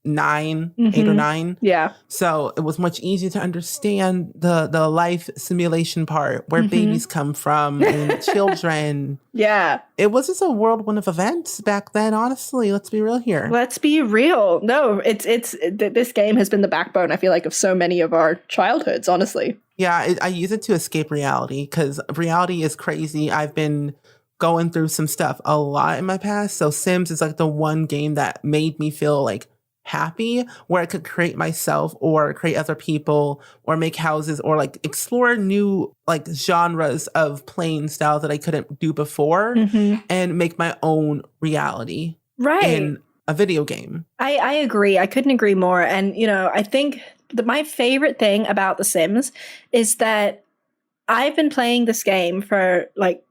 S1: 8 or 9.
S2: Yeah.
S1: So it was much easier to understand the life simulation part, where babies come from and children.
S2: Yeah.
S1: It was just a whirlwind of events back then, honestly. Let's be real here.
S2: Let's be real. No, this game has been the backbone, I feel like, of so many of our childhoods, honestly.
S1: Yeah, I use it to escape reality, because reality is crazy. I've been going through some stuff a lot in my past. So Sims is like the one game that made me feel like happy, where I could create myself or create other people or make houses or like explore new like genres of playing styles that I couldn't do before and make my own reality in a video game.
S2: I agree. I couldn't agree more. And, I think my favorite thing about The Sims is that I've been playing this game for like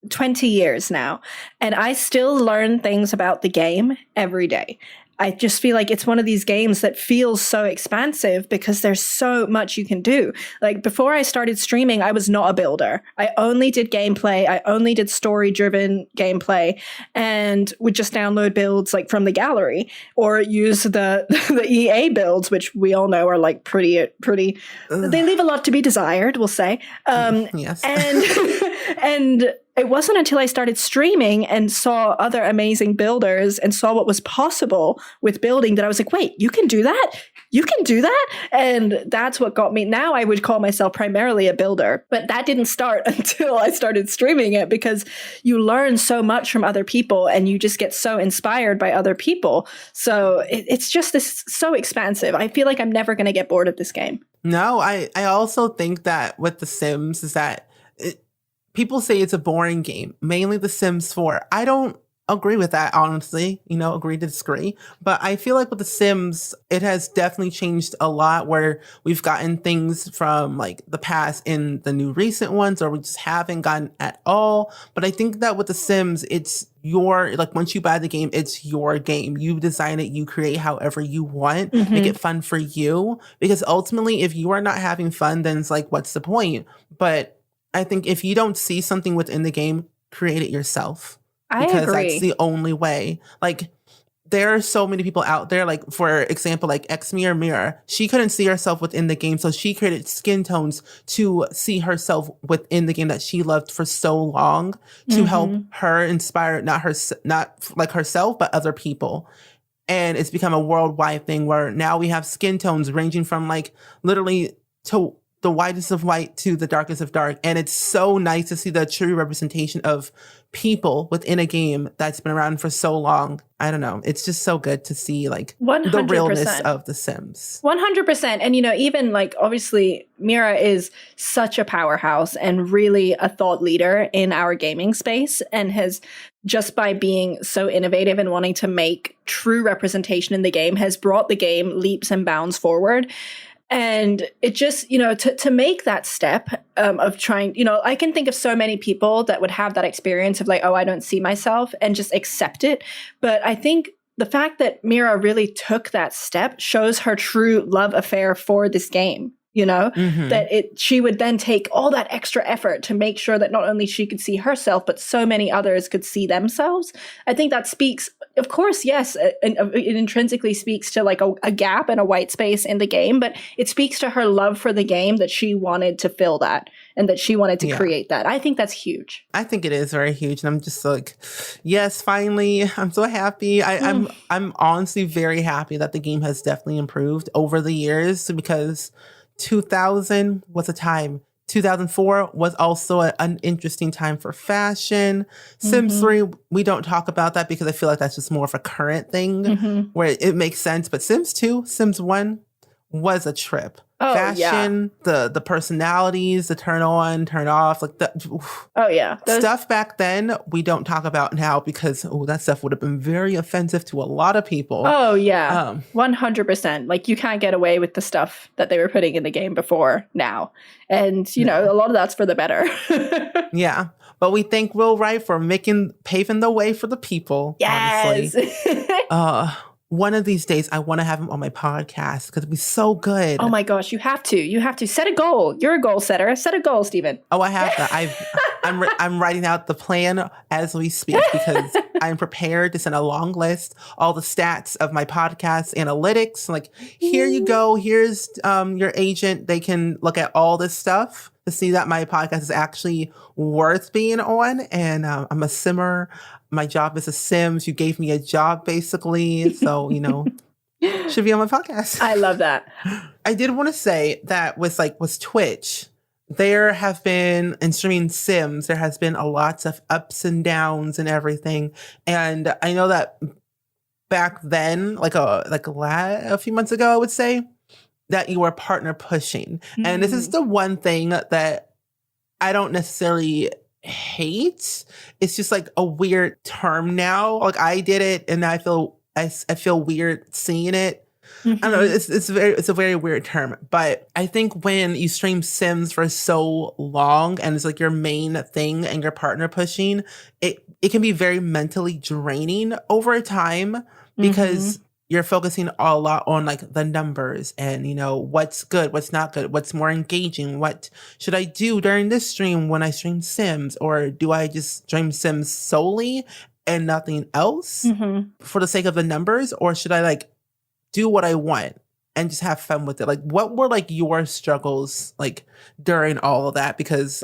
S2: 20 years now, and I still learn things about the game every day. I just feel like it's one of these games that feels so expansive because there's so much you can do. Like before I started streaming, I was not a builder. I only did gameplay. I only did story-driven gameplay, and would just download builds like from the gallery or use the EA builds, which we all know are like pretty. They leave a lot to be desired, we'll say.
S1: Yes.
S2: And it wasn't until I started streaming and saw other amazing builders and saw what was possible with building that I was like, wait, you can do that? You can do that? And that's what got me. Now I would call myself primarily a builder, but that didn't start until I started streaming it, because you learn so much from other people and you just get so inspired by other people. So it's just this so expansive. I feel like I'm never going to get bored of this game.
S1: No, I also think that with The Sims is that people say it's a boring game, mainly The Sims 4. I don't agree with that, honestly. Agree to disagree. But I feel like with The Sims, it has definitely changed a lot, where we've gotten things from like the past in the new recent ones, or we just haven't gotten at all. But I think that with The Sims, it's once you buy the game, it's your game. You design it, you create however you want, make it fun for you. Because ultimately, if you are not having fun, then it's like, what's the point? But I think if you don't see something within the game, create it yourself. Because that's the only way. Like, there are so many people out there, like, for example, like Mira. She couldn't see herself within the game, so she created skin tones to see herself within the game that she loved for so long, to help her inspire not like herself, but other people. And it's become a worldwide thing, where now we have skin tones ranging from like literally to the whitest of white to the darkest of dark. And it's so nice to see the true representation of people within a game that's been around for so long. I don't know. It's just so good to see like 100%. The realness of The Sims.
S2: 100%. And, even like, obviously Mira is such a powerhouse and really a thought leader in our gaming space, and has, just by being so innovative and wanting to make true representation in the game, has brought the game leaps and bounds forward. And it just, to make that step of trying, I can think of so many people that would have that experience of like, oh, I don't see myself, and just accept it. But I think the fact that Mira really took that step shows her true love affair for this game. That she would then take all that extra effort to make sure that not only she could see herself, but so many others could see themselves. I think that speaks, of course, yes, it intrinsically speaks to like a gap and a white space in the game, but it speaks to her love for the game, that she wanted to fill that and that she wanted to create that. I think that's huge.
S1: I think it is very huge. And I'm just like, yes, finally, I'm so happy. I'm honestly very happy that the game has definitely improved over the years, because 2000 was a time. 2004 was also an interesting time for fashion. Sims 3, we don't talk about that because I feel like that's just more of a current thing where it makes sense. But Sims 2, Sims 1 was a trip.
S2: Oh,
S1: fashion, the personalities, the turn on, turn off, like stuff back then we don't talk about now, because that stuff would have been very offensive to a lot of people.
S2: Oh yeah, 100%. Like, you can't get away with the stuff that they were putting in the game before now, and a lot of that's for the better.
S1: Yeah, but we thank Will Wright for paving the way for the people.
S2: Yes.
S1: Honestly. One of these days, I want to have him on my podcast because it'd be so good.
S2: Oh my gosh, you have to. You have to set a goal. You're a goal setter. Set a goal, Stephen.
S1: Oh, I have that. I'm writing out the plan as we speak because I'm prepared to send a long list, all the stats of my podcast analytics. Like, here you go. Here's your agent. They can look at all this stuff to see that my podcast is actually worth being on. And I'm a simmer. My job is a Sims. You gave me a job, basically. So, should be on my podcast.
S2: I love that.
S1: I did want to say that with Twitch, there have been, in streaming Sims, there has been a lots of ups and downs and everything. And I know that back then, a few months ago, I would say, that you were partner pushing. Mm-hmm. And this is the one thing that I don't necessarily hate. It's just like a weird term now. Like, I did it and I feel weird seeing it. Mm-hmm. I don't know. It's a very weird term, but I think when you stream Sims for so long and it's like your main thing and your partner pushing, it can be very mentally draining over time because you're focusing a lot on like the numbers and, what's good, what's not good, what's more engaging, what should I do during this stream when I stream Sims, or do I just stream Sims solely and nothing else for the sake of the numbers, or should I do what I want and just have fun with it? Like, what were your struggles during all of that? Because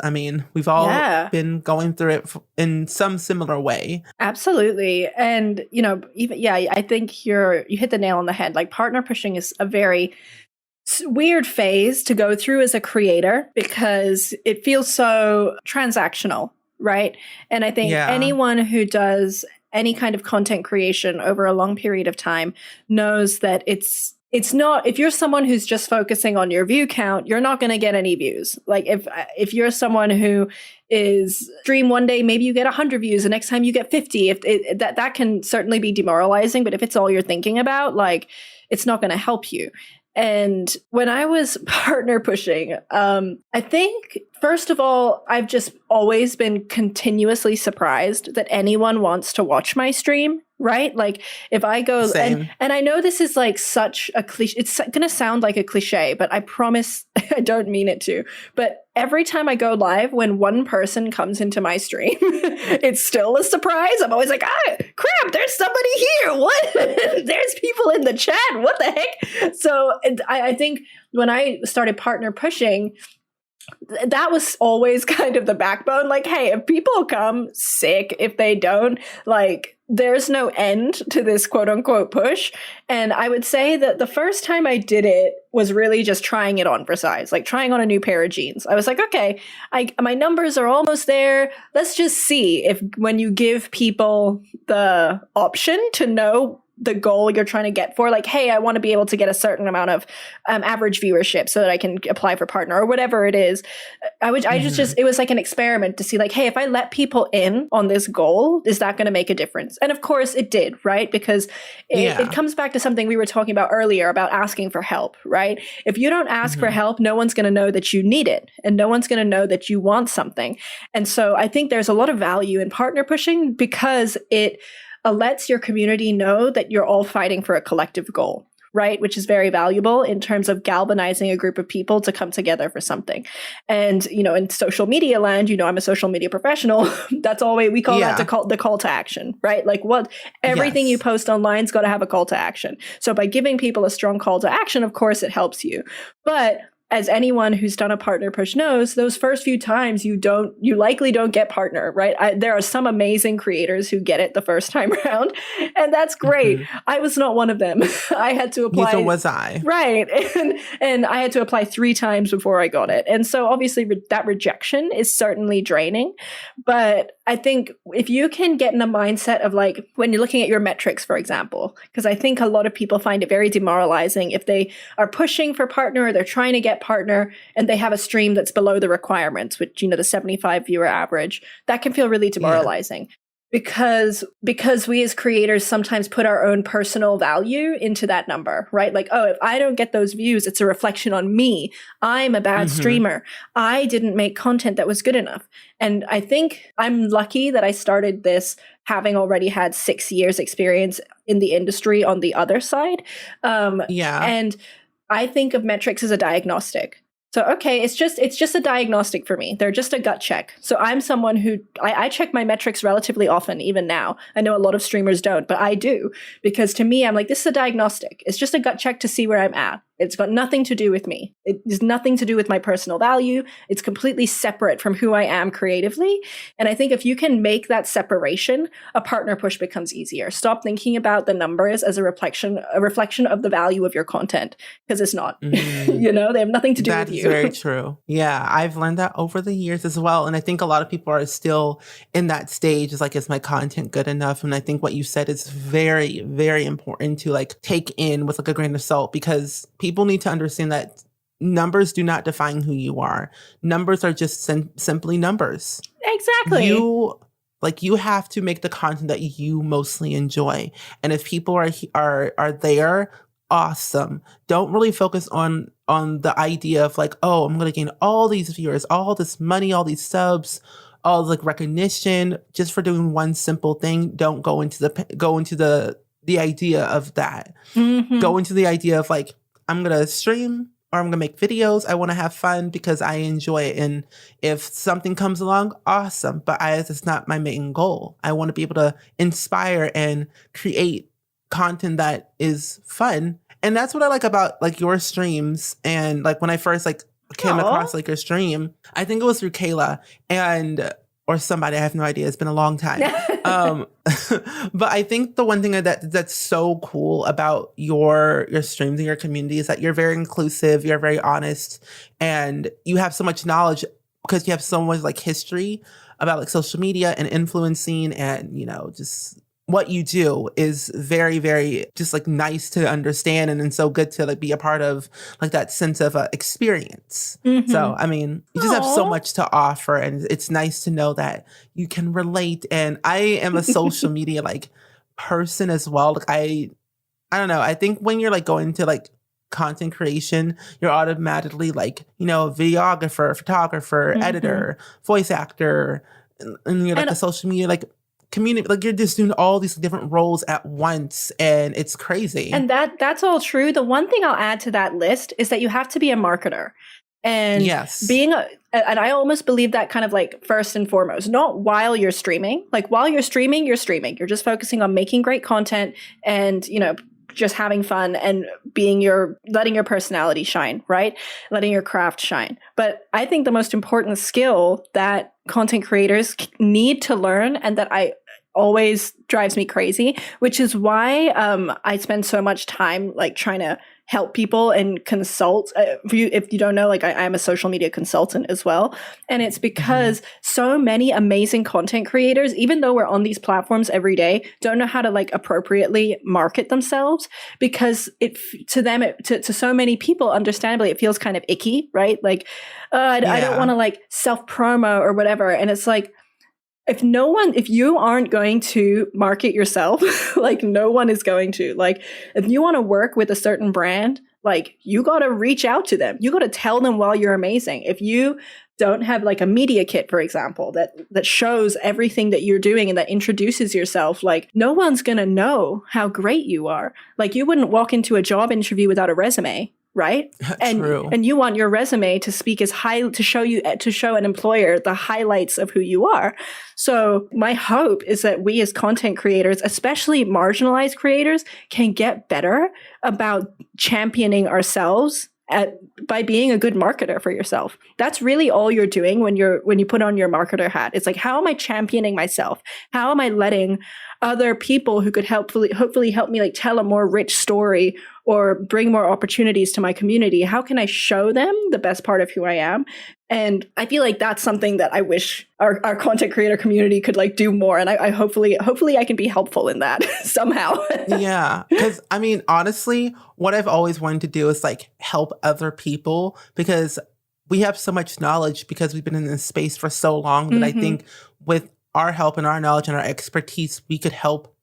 S1: we've all been going through it in some similar way.
S2: Absolutely. And, I think you hit the nail on the head. Like, partner pushing is a very weird phase to go through as a creator because it feels so transactional, right? And I think anyone who does any kind of content creation over a long period of time knows that it's not, if you're someone who's just focusing on your view count, you're not going to get any views. Like, if you're someone who is stream one day, maybe you get 100 views, the next time you get 50, that can certainly be demoralizing. But if it's all you're thinking about, it's not going to help you. And when I was partner pushing, I think, first of all, I've just always been continuously surprised that anyone wants to watch my stream, right? Like, if I go, and I know this is such a cliche, it's going to sound like a cliche, but I promise I don't mean it to. But every time I go live, when one person comes into my stream, it's still a surprise. I'm always like, crap, there's somebody here. What? There's people in the chat. What the heck? So I think when I started partner pushing, that was always kind of the backbone. Like, hey, if people come, sick. If they don't, there's no end to this quote unquote push. And I would say that the first time I did it was really just trying it on for size, like trying on a new pair of jeans. I was like, okay, my numbers are almost there. Let's just see if when you give people the option to know the goal you're trying to get for, hey, I want to be able to get a certain amount of average viewership so that I can apply for partner or whatever it is. It was like an experiment to see hey, if I let people in on this goal, is that going to make a difference? And of course it did, right? Because it comes back to something we were talking about earlier about asking for help, right? If you don't ask for help, no one's going to know that you need it and no one's going to know that you want something. And so I think there's a lot of value in partner pushing because it lets your community know that you're all fighting for a collective goal, right? Which is very valuable in terms of galvanizing a group of people to come together for something. And, in social media land, I'm a social media professional. That's always, we call that the call to action, right? Everything you post online's got to have a call to action. So by giving people a strong call to action, of course, it helps you. But as anyone who's done a partner push knows, those first few times you likely don't get partner, right? There are some amazing creators who get it the first time around, and that's great. I was not one of them. I had to apply.
S1: Neither was I.
S2: Right. And I had to apply 3 times before I got it. And so obviously that rejection is certainly draining. But I think if you can get in a mindset of when you're looking at your metrics, for example, because I think a lot of people find it very demoralizing if they are pushing for partner or they're trying to get partner and they have a stream that's below the requirements, which, the 75 viewer average, that can feel really demoralizing. Because we as creators sometimes put our own personal value into that number, right? If I don't get those views, it's a reflection on me. I'm a bad streamer. I didn't make content that was good enough. And I think I'm lucky that I started this having already had 6 years experience in the industry on the other side. And I think of metrics as a diagnostic. So, okay, it's just a diagnostic for me. They're just a gut check. So I'm someone who, I check my metrics relatively often, even now. I know a lot of streamers don't, but I do. Because to me, I'm like, this is a diagnostic. It's just a gut check to see where I'm at. It's got nothing to do with me. It has nothing to do with my personal value. It's completely separate from who I am creatively. And I think if you can make that separation, a partner push becomes easier. Stop thinking about the numbers as a reflection of the value of your content, because it's not. You know, they have nothing to do with you.
S1: That's very true. Yeah, I've learned that over the years as well. And I think a lot of people are still in that stage. It's like, is my content good enough? And I think what you said is very, very important to like take in with like a grain of salt, because people need to understand that numbers do not define who you are. Numbers are just simply numbers.
S2: Exactly.
S1: You have to make the content that you mostly enjoy. And if people are there, awesome. Don't really focus on the idea of like, oh, I'm going to gain all these viewers, all this money, all these subs, all like recognition just for doing one simple thing. Don't go into the idea of that.
S2: Mm-hmm.
S1: Go into the idea of like, I'm going to stream or I'm going to make videos. I want to have fun because I enjoy it. And if something comes along, awesome. But it's not my main goal. I want to be able to inspire and create content that is fun. And that's what I like about like your streams. And like when I first like came across like your stream, I think it was through Kayla or somebody, I have no idea. It's been a long time. But I think the one thing that's so cool about your streams and your community is that you're very inclusive, you're very honest, and you have so much knowledge because you have so much like history about like social media and influencing, and, you know, just what you do is very, very just like nice to understand, and so good to like be a part of like that sense of experience.
S2: Mm-hmm.
S1: So, I mean, you just have so much to offer, and it's nice to know that you can relate. And I am a social media like person as well. Like I don't know. I think when you're like going to like content creation, you're automatically like, you know, videographer, photographer, editor, voice actor, and you're like a social media like community, like you're just doing all these different roles at once, and it's crazy.
S2: And that's all true. The one thing I'll add to that list is that you have to be a marketer. And and I almost believe that kind of like first and foremost, not while you're streaming. Like while you're streaming, you're streaming. You're just focusing on making great content and, you know, just having fun and letting your personality shine, right? Letting your craft shine. But I think the most important skill that content creators need to learn, and that I always drives me crazy, which is why I spend so much time like trying to help people and consult. If you don't know, like I'm a social media consultant as well. And it's because so many amazing content creators, even though we're on these platforms every day, don't know how to like appropriately market themselves, because to so many people, understandably, it feels kind of icky, right? Like, I don't want to like self-promo or whatever. And it's like, if you aren't going to market yourself, like no one is going to. Like if you want to work with a certain brand, like you got to reach out to them. You got to tell them why you're amazing. If you don't have like a media kit, for example, that shows everything that you're doing and that introduces yourself, like no one's going to know how great you are. Like you wouldn't walk into a job interview without a resume. Right.
S1: True.
S2: And you want your resume to speak as high, to show an employer the highlights of who you are. So my hope is that we as content creators, especially marginalized creators, can get better about championing ourselves by being a good marketer for yourself. That's really all you're doing when you put on your marketer hat. It's like, how am I championing myself? How am I letting other people who could hopefully help me like tell a more rich story or bring more opportunities to my community? How can I show them the best part of who I am? And I feel like that's something that I wish our content creator community could like do more. And I hopefully I can be helpful in that somehow.
S1: Yeah. Because I mean, honestly, what I've always wanted to do is like help other people, because we have so much knowledge because we've been in this space for so long that I think with our help and our knowledge and our expertise, we could help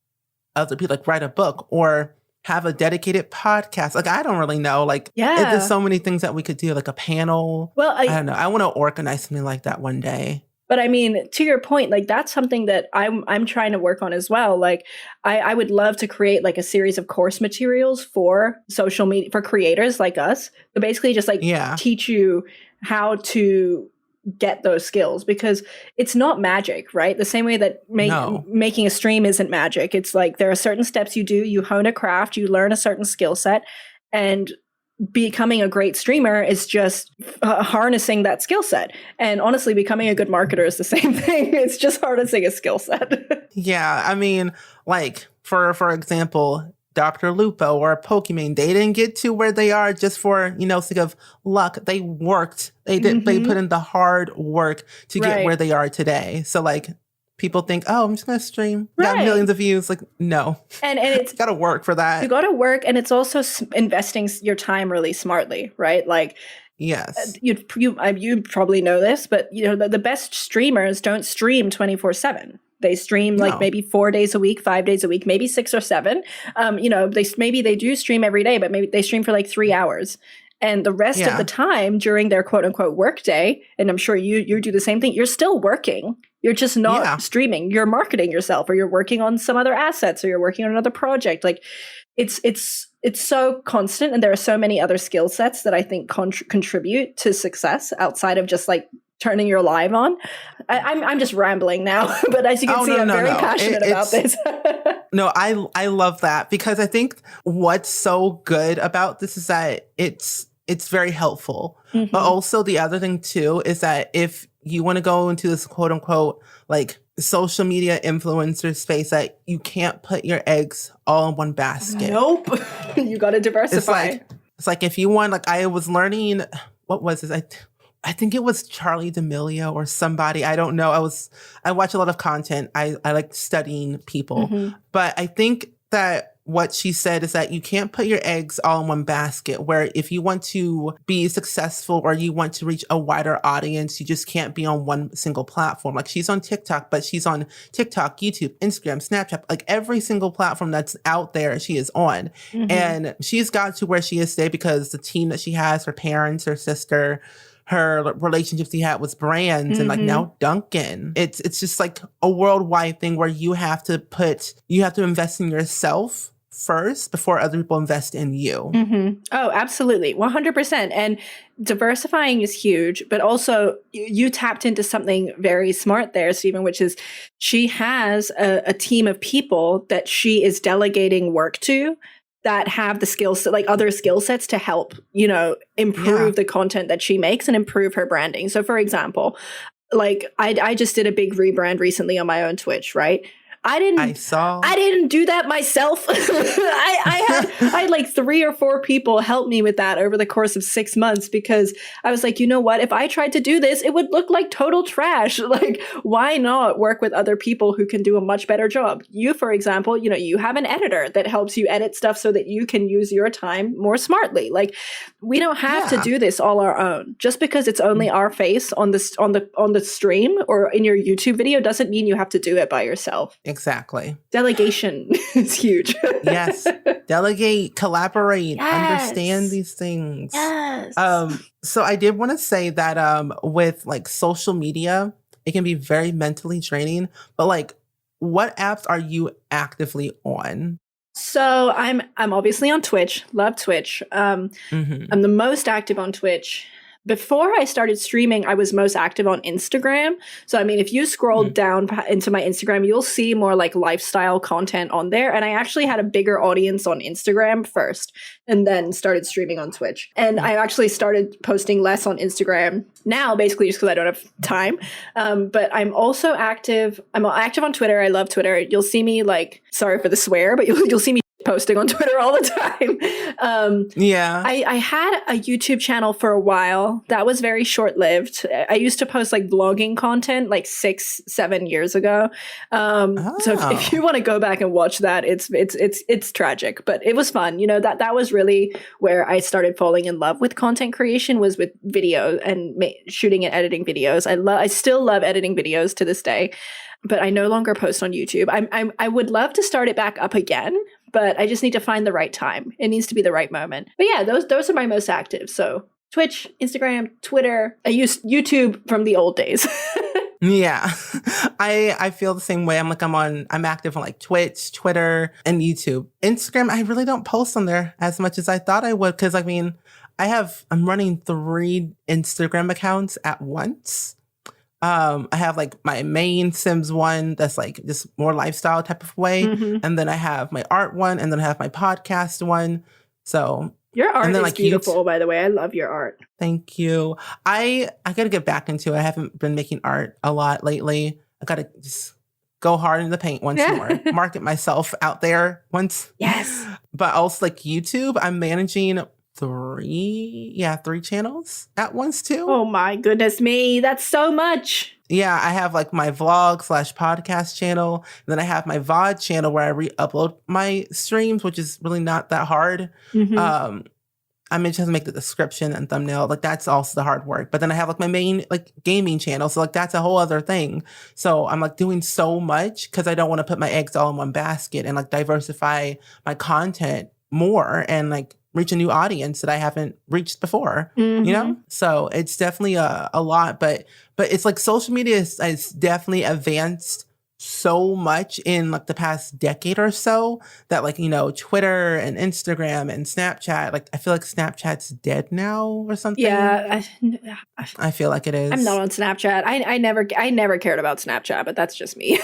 S1: other people like write a book or have a dedicated podcast. Like, I don't really know. Like, there's so many things that we could do, like a panel.
S2: Well,
S1: I don't know. I want to organize something like that one day.
S2: But I mean, to your point, like that's something that I'm trying to work on as well. Like I would love to create like a series of course materials for social media for creators like us, to basically just like teach you how to get those skills, because it's not magic, right? The same way that making a stream isn't magic. It's like there are certain steps you do, you hone a craft, you learn a certain skill set, and becoming a great streamer is just harnessing that skill set. And honestly, becoming a good marketer is the same thing. It's just harnessing a skill set.
S1: Yeah, I mean, like for example, Dr. Lupo or Pokimane, they didn't get to where they are just for, sake of luck. They worked. They did. They put in the hard work to get where they are today. So like people think, oh, I'm just going to stream. Got millions of views. Like, no. And it's got to work for that.
S2: You got to work. And it's also investing your time really smartly, right? Like,
S1: yes,
S2: you probably know this, but the best streamers don't stream 24/7. They stream like maybe 4 days a week, 5 days a week, maybe 6 or 7. They do stream every day, but maybe they stream for like 3 hours. And the rest of the time during their quote unquote work day, and I'm sure you do the same thing, you're still working. You're just not streaming. You're marketing yourself, or you're working on some other assets, or you're working on another project. Like it's so constant, and there are so many other skill sets that I think contribute to success outside of just like turning your live on. I'm just rambling now, but as you can see, I'm very passionate about this.
S1: No, I love that, because I think what's so good about this is that it's very helpful. But also the other thing too is that if you want to go into this quote unquote like social media influencer space, that you can't put your eggs all in one basket.
S2: Nope. You got to diversify.
S1: It's like if you want, like I was learning, what was this? I think it was Charlie D'Amelio or somebody. I don't know. I watch a lot of content. I like studying people. But I think that what she said is that you can't put your eggs all in one basket, where if you want to be successful or you want to reach a wider audience, you just can't be on one single platform. Like she's on TikTok, but she's on TikTok, YouTube, Instagram, Snapchat, like every single platform that's out there, she is on. And she's got to where she is today because the team that she has, her parents, her sister, her relationships he had with brands, and like now Duncan. It's just like a worldwide thing where you have to invest in yourself first before other people invest in you.
S2: Oh, absolutely. 100%. And diversifying is huge, but also you tapped into something very smart there, Stephen, which is she has a team of people that she is delegating work to that have the skills, like other skill sets to help, improve the content that she makes and improve her branding. So for example, like I just did a big rebrand recently on my own Twitch, right? I didn't do that myself. I had like 3 or 4 people help me with that over the course of 6 months, because I was like, you know what? If I tried to do this, it would look like total trash. Like, why not work with other people who can do a much better job? You, for example, you have an editor that helps you edit stuff so that you can use your time more smartly. Like, we don't have to do this all our own. Just because it's only our face on the stream or in your YouTube video doesn't mean you have to do it by yourself.
S1: Exactly.
S2: Delegation is huge.
S1: Yes. Delegate, collaborate, understand these things.
S2: Yes.
S1: So I did want to say that with like social media, it can be very mentally draining. But like, what apps are you actively on?
S2: So I'm obviously on Twitch. Love Twitch. I'm the most active on Twitch. Before I started streaming, I was most active on Instagram. So, I mean, if you scroll down into my Instagram, you'll see more like lifestyle content on there. And I actually had a bigger audience on Instagram first, and then started streaming on Twitch. And I actually started posting less on Instagram now, basically just because I don't have time. But I'm also active. I'm active on Twitter. I love Twitter. You'll see me like, sorry for the swear, but you'll see me posting on Twitter all the time. I had a YouTube channel for a while that was very short-lived. I used to post like vlogging content like 6-7 years ago. So if you want to go back and watch that, it's tragic, but it was fun. That was really where I started falling in love with content creation, was with video and shooting and editing videos. I still love editing videos to this day, but I no longer post on YouTube. I would love to start it back up again, but I just need to find the right time. It needs to be the right moment. But yeah, those are my most active. So Twitch, Instagram, Twitter. I use YouTube from the old days.
S1: Yeah. I feel the same way. I'm active on like Twitch, Twitter, and YouTube. Instagram, I really don't post on there as much as I thought I would. Cause I mean, I'm running 3 Instagram accounts at once. I have like my main Sims one that's like just more lifestyle type of way.
S2: Mm-hmm.
S1: And then I have my art one, and then I have my podcast one. So
S2: your art
S1: and then,
S2: is
S1: like,
S2: beautiful, by the way. I love your art.
S1: thank you. I gotta get back into it. I haven't been making art a lot lately. I gotta just go hard in the paint once more. Market myself out there once.
S2: Yes.
S1: But also like YouTube, I'm managing 3 channels at once too.
S2: Oh my goodness me. That's so much.
S1: Yeah, I have like my vlog/podcast channel. And then I have my VOD channel where I re-upload my streams, which is really not that hard.
S2: Mm-hmm.
S1: I mean, just make the description and thumbnail. Like that's also the hard work. But then I have like my main like gaming channel. So like that's a whole other thing. So I'm like doing so much because I don't want to put my eggs all in one basket and like diversify my content more and like reach a new audience that I haven't reached before,
S2: Mm-hmm.
S1: you know? So it's definitely a lot, but it's like social media is definitely advanced so much in like the past decade or so that like, you know, Twitter and Instagram and Snapchat, like I feel like Snapchat's dead now or something.
S2: Yeah.
S1: I feel like it is.
S2: I'm not on Snapchat. I never cared about Snapchat, but that's just me.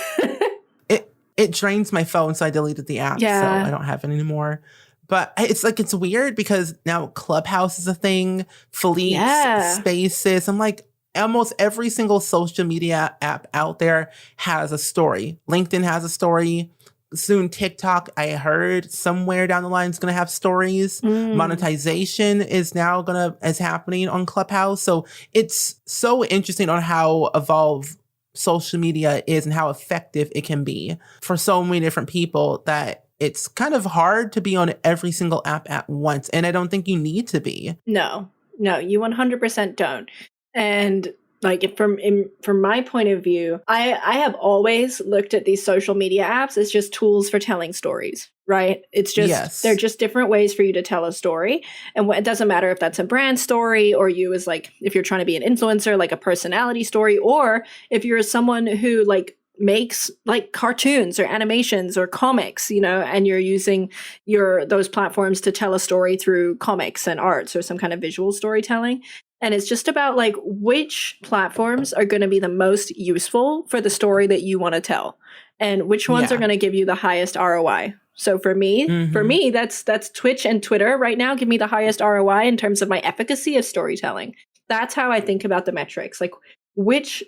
S1: It drains my phone, so I deleted the app.
S2: Yeah.
S1: So I don't have it anymore. But it's like, it's weird because now Clubhouse is a thing, Philippe's,
S2: Yeah.
S1: Spaces. I'm like, almost every single social media app out there has a story. LinkedIn has a story. Soon TikTok, I heard somewhere down the line is going to have stories. Monetization is happening on Clubhouse. So it's so interesting on how evolved social media is and how effective it can be for so many different people that it's kind of hard to be on every single app at once. And I don't think you need to be.
S2: No, you 100% don't. And like from my point of view, I have always looked at these social media apps as just tools for telling stories, right? It's just, they're just different ways for you to tell a story. And it doesn't matter if that's a brand story or you as like, if you're trying to be an influencer, like a personality story, or if you're someone who like makes like cartoons or animations or comics, you know, and you're using those platforms to tell a story through comics and arts or some kind of visual storytelling. And it's just about like which platforms are going to be the most useful for the story that you want to tell and which ones are going to give you the highest ROI. So for me, that's Twitch and Twitter right now give me the highest ROI in terms of my efficacy of storytelling. That's how I think about the metrics. Like which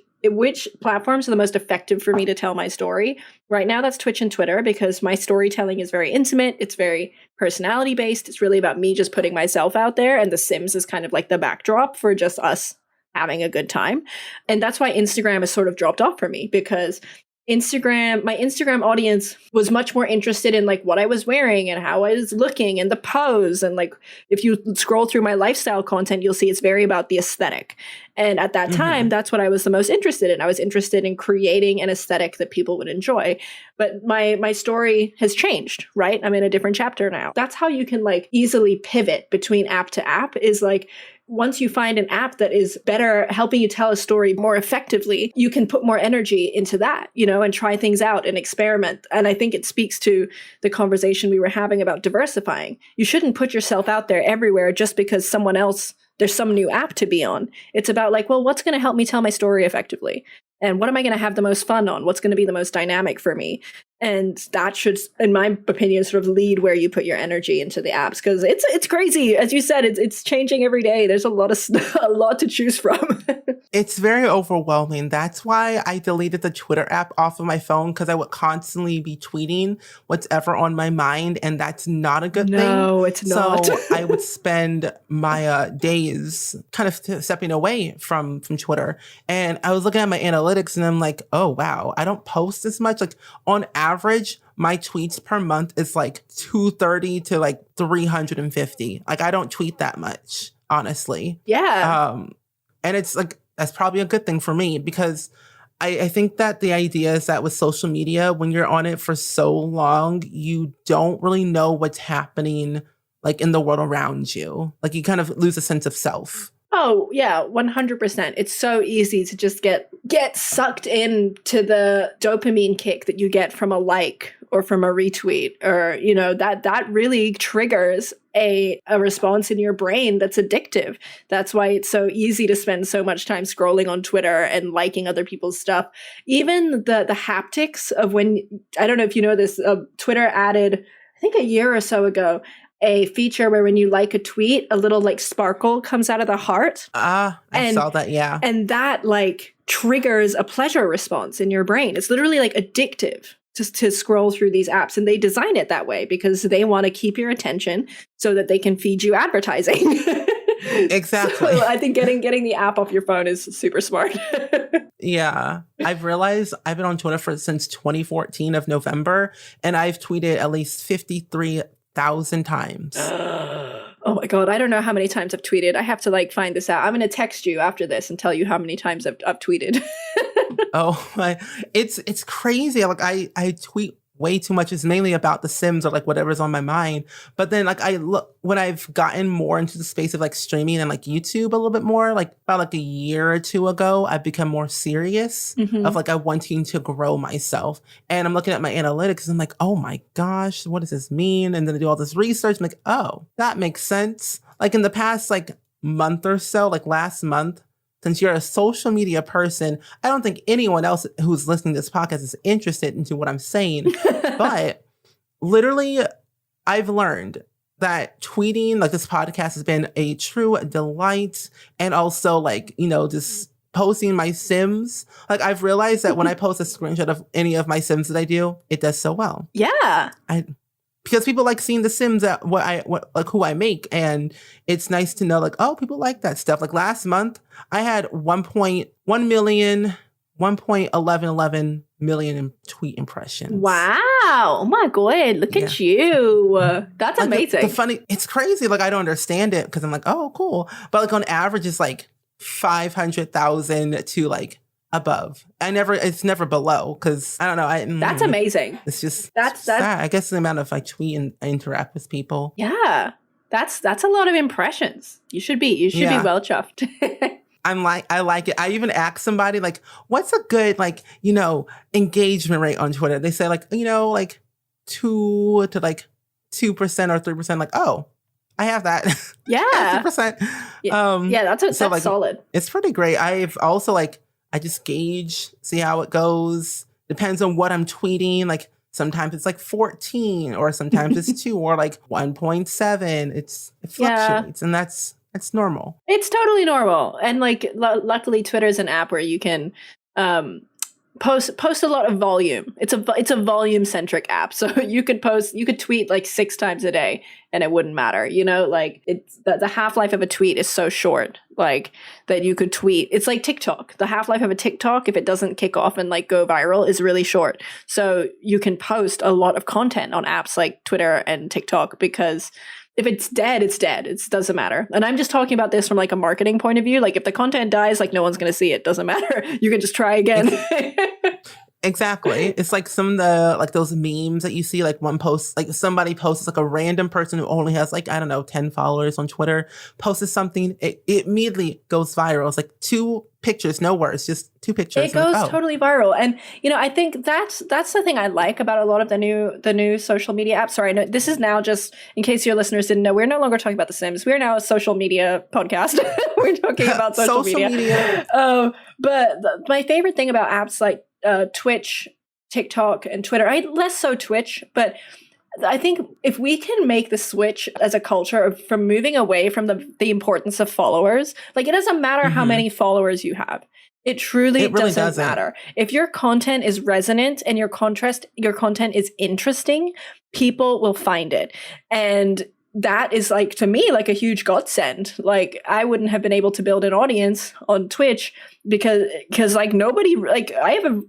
S2: platforms are the most effective for me to tell my story? Right now, that's Twitch and Twitter because my storytelling is very intimate. It's very personality based. It's really about me just putting myself out there. And The Sims is kind of like the backdrop for just us having a good time. And that's why Instagram has sort of dropped off for me because my Instagram audience was much more interested in like what I was wearing and how I was looking and the pose. And like, if you scroll through my lifestyle content, you'll see it's very about the aesthetic. And at that time, that's what I was the most interested in. I was interested in creating an aesthetic that people would enjoy. But my story has changed, right? I'm in a different chapter now. That's how you can like easily pivot between app to app is like, once you find an app that is better helping you tell a story more effectively, you can put more energy into that, you know, and try things out and experiment. And I think it speaks to the conversation we were having about diversifying. You shouldn't put yourself out there everywhere just because there's some new app to be on. It's about like, well, what's going to help me tell my story effectively? And what am I going to have the most fun on? What's going to be the most dynamic for me? And that should, in my opinion, sort of lead where you put your energy into the apps because it's crazy. As you said, it's changing every day. There's a lot to choose from.
S1: It's very overwhelming. That's why I deleted the Twitter app off of my phone because I would constantly be tweeting what's ever on my mind, and that's not a good thing.
S2: No, it's not.
S1: So I would spend my days kind of stepping away from Twitter, and I was looking at my analytics, and I'm like, oh wow, I don't post as much. Like on average, my tweets per month is like 230 to like 350. Like I don't tweet that much, honestly.
S2: Yeah.
S1: And it's like, that's probably a good thing for me because I think that the idea is that with social media, when you're on it for so long, you don't really know what's happening like in the world around you. Like you kind of lose a sense of self.
S2: Oh, yeah, 100%. It's so easy to just get sucked into the dopamine kick that you get from a like or from a retweet, or, you know, that really triggers a response in your brain that's addictive. That's why it's so easy to spend so much time scrolling on Twitter and liking other people's stuff. Even the haptics of when, I don't know if you know this, Twitter added, I think a year or so ago, a feature where when you like a tweet, a little like sparkle comes out of the heart.
S1: I saw that, yeah.
S2: And that like triggers a pleasure response in your brain. It's literally like addictive just to scroll through these apps. And they design it that way because they want to keep your attention so that they can feed you advertising.
S1: Exactly.
S2: So I think getting the app off your phone is super smart.
S1: Yeah. I've realized I've been on Twitter since 2014 of November, and I've tweeted at least 53,000 times.
S2: Oh my God. I don't know how many times I've tweeted. I have to like find this out. I'm going to text you after this and tell you how many times I've tweeted.
S1: Oh my, it's crazy. Like I tweet way too much. It's mainly about The Sims or like whatever's on my mind. But then like I look, when I've gotten more into the space of like streaming and like YouTube a little bit more, like about like a year or two ago, I've become more serious of like I wanting to grow myself. And I'm looking at my analytics and I'm like, oh my gosh, what does this mean? And then I do all this research. I'm like, oh, that makes sense. Like in the past like month or so, like last month, since you're a social media person, I don't think anyone else who's listening to this podcast is interested into what I'm saying. But literally, I've learned that tweeting, like this podcast has been a true delight. And also like, you know, just posting my Sims. Like I've realized that when I post a screenshot of any of my Sims that I do, it does so well.
S2: Yeah.
S1: Because people like seeing the Sims at who I make, and it's nice to know like, oh, people like that stuff. Like last month, I had 1.11 million tweet impressions.
S2: Wow! Oh my God! Look at you. That's
S1: like
S2: amazing.
S1: It's crazy. Like I don't understand it because I'm like, oh, cool. But like on average, it's like 500,000 to like above. It's never below because I don't know.
S2: That's amazing.
S1: It's just
S2: that's
S1: sad. I guess the amount of like tweet and interact with people.
S2: Yeah, that's a lot of impressions. You should be well chuffed.
S1: I like it. I even asked somebody like, what's a good like, you know, engagement rate on Twitter? They say like, you know, like 2 to like 2% or 3%. Like, oh, I have that.
S2: Yeah.
S1: 2%.
S2: Yeah, that's
S1: like,
S2: solid.
S1: It's pretty great. I've also like, I just gauge, see how it goes. Depends on what I'm tweeting. Like sometimes it's like 14 or sometimes it's 2 or like 1.7. It fluctuates and that's normal.
S2: It's totally normal. And like luckily Twitter's an app where you can post a lot of volume. It's a volume centric app. So you could tweet like 6 times a day and it wouldn't matter. You know, like it's the half-life of a tweet is so short, like that you could tweet. It's like TikTok. The half-life of a TikTok, if it doesn't kick off and like go viral, is really short. So you can post a lot of content on apps like Twitter and TikTok because if it's dead, it's dead. It doesn't matter. And I'm just talking about this from like a marketing point of view. Like if the content dies, like no one's going to see it. Doesn't matter. You can just try again.
S1: Exactly. It's like some of the, like those memes that you see, like one post, like somebody posts, like a random person who only has like, I don't know, 10 followers on Twitter, posts something, it immediately goes viral. It's like 2 pictures, no words, just 2 pictures.
S2: It goes totally viral. And, you know, I think that's the thing I like about a lot of the new social media apps. Sorry, no, this is now just, in case your listeners didn't know, we're no longer talking about The Sims. We're now a social media podcast. We're talking about social media. But my favorite thing about apps like Twitch, TikTok, and Twitter, less so Twitch, but I think if we can make the switch as a culture from moving away from the importance of followers, like it doesn't matter how many followers you have. It truly really doesn't matter. If your content is resonant and your content is interesting, people will find it. And that is like, to me, like a huge godsend. Like I wouldn't have been able to build an audience on Twitch because like nobody, like I have a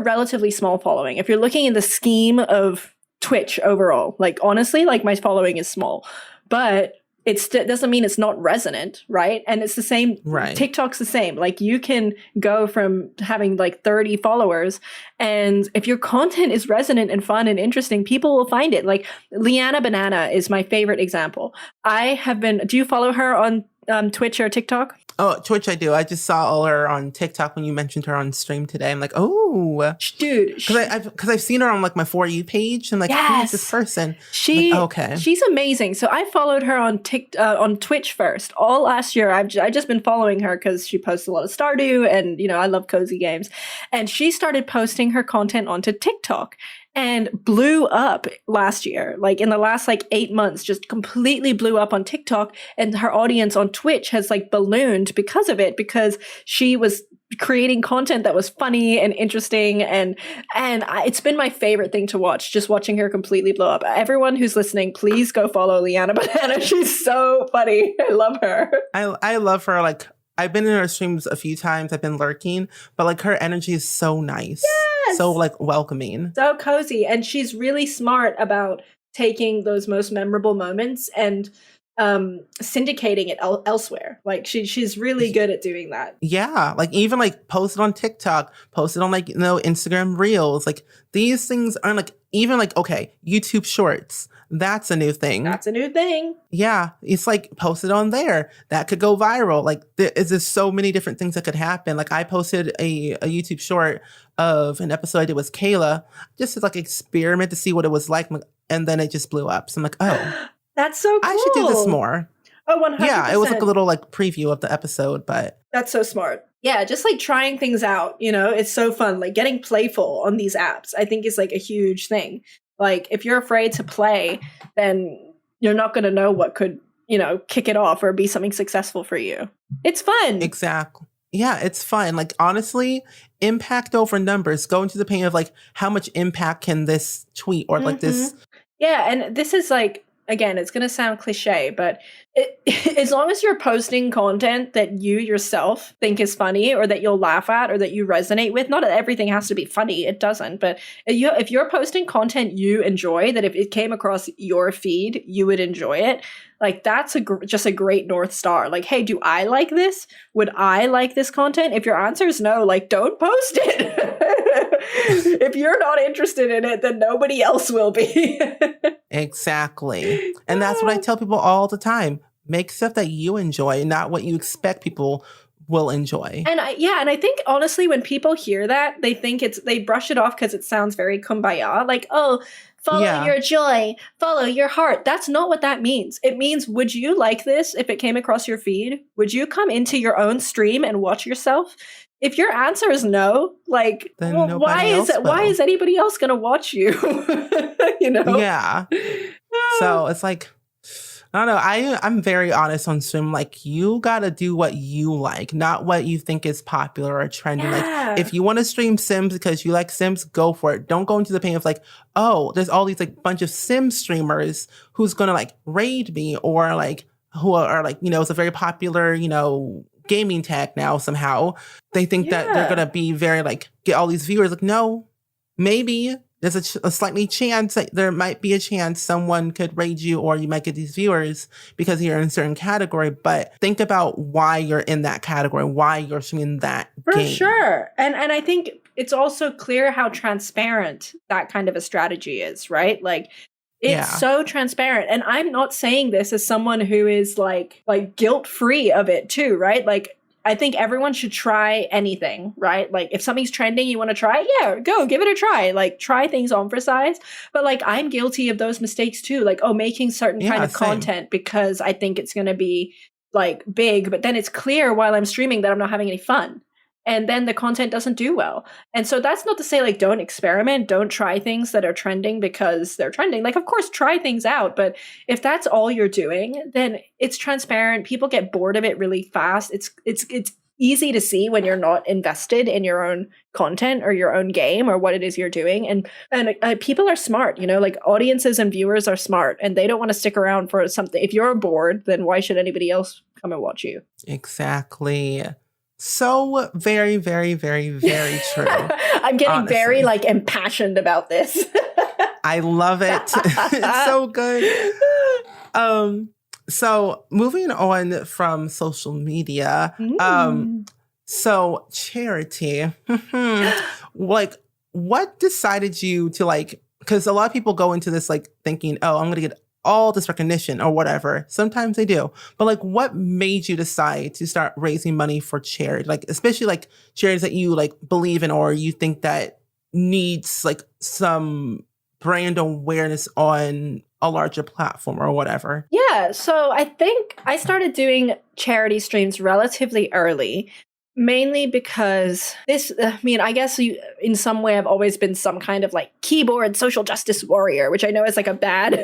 S2: relatively small following. If you're looking in the scheme of Twitch overall, like honestly, like my following is small, but it doesn't mean it's not resonant, right? And it's the same. Right. TikTok's the same. Like you can go from having like 30 followers, and if your content is resonant and fun and interesting, people will find it. Like Liana Banana is my favorite example. Do you follow her on Twitch or TikTok?
S1: Oh, Twitch, I do. I just saw her on TikTok when you mentioned her on stream today. I'm like, oh,
S2: dude,
S1: because I've seen her on like my For You page, and like, who is this person?
S2: She,
S1: like, okay,
S2: she's amazing. So I followed her on on Twitch first. All last year, I've just been following her because she posts a lot of Stardew, and I love cozy games. And she started posting her content onto TikTok. And blew up last year, like in the last 8 months, just completely blew up on TikTok. And her audience on Twitch has ballooned because of it, because she was creating content that was funny and interesting. And it's been my favorite thing to watch, just watching her completely blow up. Everyone who's listening, please go follow Liana Banana. She's so funny. I love her.
S1: I love her. Like, I've been in her streams a few times. I've been lurking, but her energy is so nice. Yes! So welcoming.
S2: So cozy. And she's really smart about taking those most memorable moments and syndicating it elsewhere. She's really good at doing that.
S1: Yeah. Even post it on TikTok, post it on Instagram Reels. These things aren't even okay, YouTube Shorts. That's a new thing. Yeah. It's post it on there. That could go viral. There's so many different things that could happen. I posted a YouTube short of an episode I did with Kayla, just as experiment to see what it was like. And then it just blew up. So I'm oh.
S2: That's so cool.
S1: I should do this more.
S2: Oh, 100%.
S1: Yeah, it was a little preview of the episode, but...
S2: That's so smart. Yeah, just trying things out, it's so fun. Getting playful on these apps, I think is a huge thing. If you're afraid to play, then you're not going to know what could, kick it off or be something successful for you. It's fun.
S1: Exactly. Yeah, it's fun. Honestly, impact over numbers. Go into the pain of how much impact can this tweet or this...
S2: Yeah, and this is again, it's going to sound cliche, but as long as you're posting content that you yourself think is funny or that you'll laugh at or that you resonate with, not everything has to be funny. It doesn't. But if you're posting content you enjoy, that if it came across your feed, you would enjoy it. That's just a great North Star. Hey, do I like this? Would I like this content? If your answer is no, don't post it. If you're not interested in it, then nobody else will be.
S1: Exactly. And that's what I tell people all the time. Make stuff that you enjoy, not what you expect people will enjoy.
S2: And I think honestly, when people hear that, they brush it off because it sounds very kumbaya. Oh, follow your joy, follow your heart. That's not what that means. It means, would you like this if it came across your feed? Would you come into your own stream and watch yourself? If your answer is no, then why is anybody else going to watch you?
S1: Yeah. So it's I don't know. I'm very honest on stream. You got to do what you like, not what you think is popular or trending.
S2: Yeah.
S1: If you want to stream Sims because you like Sims, go for it. Don't go into the pain of oh, there's all these bunch of Sim streamers who's going to raid me or who are it's a very popular, gaming tag now somehow. They think that they're going to be very get all these viewers. No, maybe there's a slightly chance that there might be a chance someone could raid you or you might get these viewers because you're in a certain category. But think about why you're in that category, why you're streaming that game.
S2: For sure. And I think it's also clear how transparent that kind of a strategy is, right? It's so transparent. And I'm not saying this as someone who is guilt-free of it too, right? I think everyone should try anything, right? If something's trending, you want to try it, go give it a try. Try things on for size. But I'm guilty of those mistakes too. Making certain kind of content because I think it's going to be big, but then it's clear while I'm streaming that I'm not having any fun. And then the content doesn't do well. And so that's not to say don't experiment, don't try things that are trending because they're trending. Of course, try things out. But if that's all you're doing, then it's transparent. People get bored of it really fast. It's easy to see when you're not invested in your own content or your own game or what it is you're doing. And people are smart, audiences and viewers are smart and they don't want to stick around for something. If you're bored, then why should anybody else come and watch you?
S1: Exactly. So very, very, very, very true.
S2: I'm getting very impassioned about this.
S1: I love it. It's so good. So moving on from social media, so Charity, what decided you to because a lot of people go into this thinking, oh, I'm going to get all this recognition or whatever. Sometimes they do. But like, what made you decide to start raising money for charity? Like, especially like charities that you like believe in or you think that needs like some brand awareness on a larger platform or whatever.
S2: Yeah. So I think I started doing charity streams relatively early. Mainly because I guess in some way I've always been some kind of like keyboard social justice warrior, which I know is like a bad,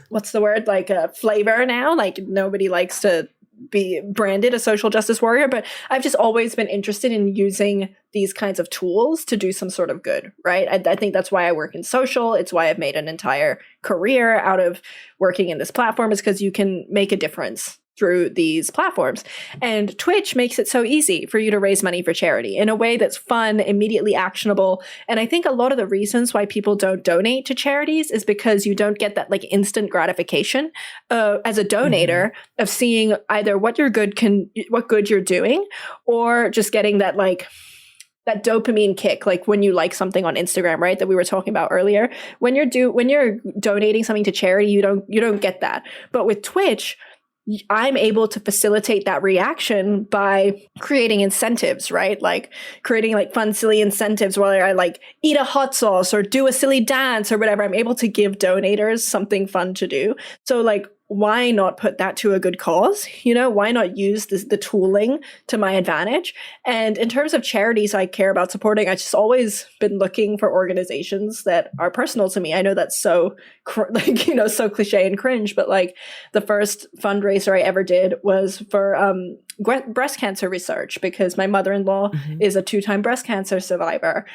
S2: what's the word? Like a flavor now. Like nobody likes to be branded a social justice warrior, but I've just always been interested in using these kinds of tools to do some sort of good, right? I think that's why I work in social. It's why I've made an entire career out of working in this platform, is because you can make a difference through these platforms. And Twitch makes it so easy for you to raise money for charity in a way that's fun, immediately actionable. And I think a lot of the reasons why people don't donate to charities is because you don't get that like instant gratification as a donator of seeing either what good you're doing, or just getting that like that dopamine kick, like when you like something on Instagram, right? That we were talking about earlier. When you're donating something to charity, you don't get that. But with Twitch, I'm able to facilitate that reaction by creating incentives, right? Like creating like fun, silly incentives where I like eat a hot sauce or do a silly dance or whatever. I'm able to give donators something fun to do. So like, why not put that to a good cause? You know, why not use the tooling to my advantage? And in terms of charities I care about supporting, I've just always been looking for organizations that are personal to me. I know that's so so cliche and cringe, but like the first fundraiser I ever did was for breast cancer research, because my mother-in-law is a 2-time breast cancer survivor.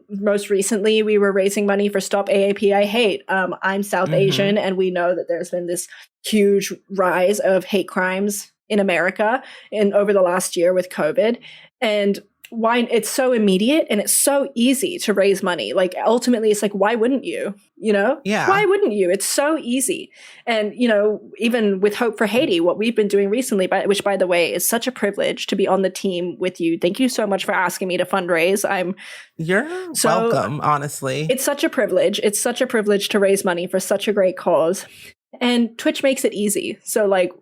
S2: Most recently, we were raising money for Stop AAP I Hate. I'm South Asian, and we know that there's been this huge rise of hate crimes in America over the last year with COVID. And why it's so immediate and it's so easy to raise money. Like ultimately it's like, why wouldn't you? You know?
S1: Yeah.
S2: Why wouldn't you? It's so easy. And, you know, even with Hope for Haiti, what we've been doing recently, which by the way, is such a privilege to be on the team with you. Thank you so much for asking me to fundraise.
S1: You're welcome, honestly.
S2: It's such a privilege. It's such a privilege to raise money for such a great cause. And Twitch makes it easy. So like,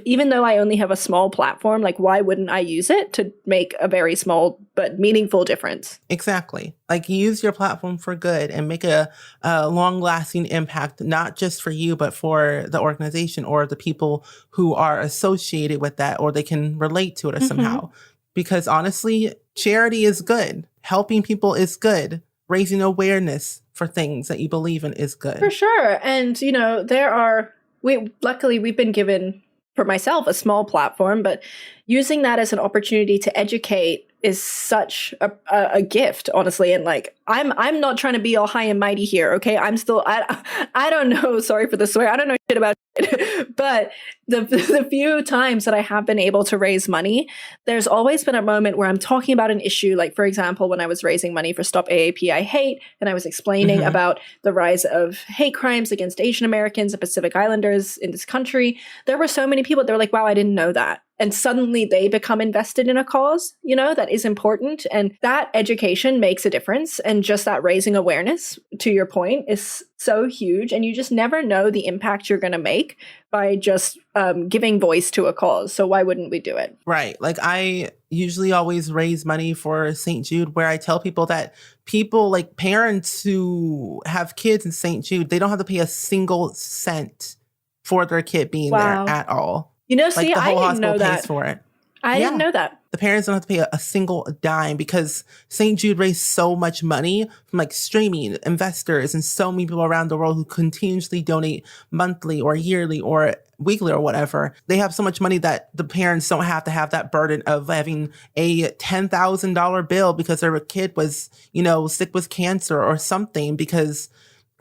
S2: even though I only have a small platform, like why wouldn't I use it to make a very small but meaningful difference?
S1: Exactly. Like use your platform for good and make a long-lasting impact, not just for you, but for the organization or the people who are associated with that, or they can relate to it or somehow. Because honestly, charity is good. Helping people is good. Raising awareness for things that you believe in is good.
S2: For sure. And, you know, luckily we've been given, for myself, a small platform, but using that as an opportunity to educate is such a gift, honestly. And like, I'm not trying to be all high and mighty here. Okay. I don't know. Sorry for the swear. I don't know shit about it, but the few times that I have been able to raise money, there's always been a moment where I'm talking about an issue. Like, for example, when I was raising money for Stop AAP I Hate, and I was explaining about the rise of hate crimes against Asian Americans and Pacific Islanders in this country, there were so many people that were like, wow, I didn't know that. And suddenly they become invested in a cause, you know, that is important. And that education makes a difference. And just that raising awareness, to your point, is so huge. And you just never know the impact you're going to make by just giving voice to a cause. So why wouldn't we do it?
S1: Right. Like I usually always raise money for St. Jude, where I tell people that people, like parents who have kids in St. Jude, they don't have to pay a single cent for their kid being there at all.
S2: You know,
S1: Like
S2: see,
S1: the whole
S2: I didn't know
S1: hospital
S2: that.
S1: pays for it.
S2: I didn't know that.
S1: The parents don't have to pay a single dime, because St. Jude raised so much money from like streaming investors and so many people around the world who continuously donate monthly or yearly or weekly or whatever. They have so much money that the parents don't have to have that burden of having a $10,000 bill because their kid was, you know, sick with cancer or something, because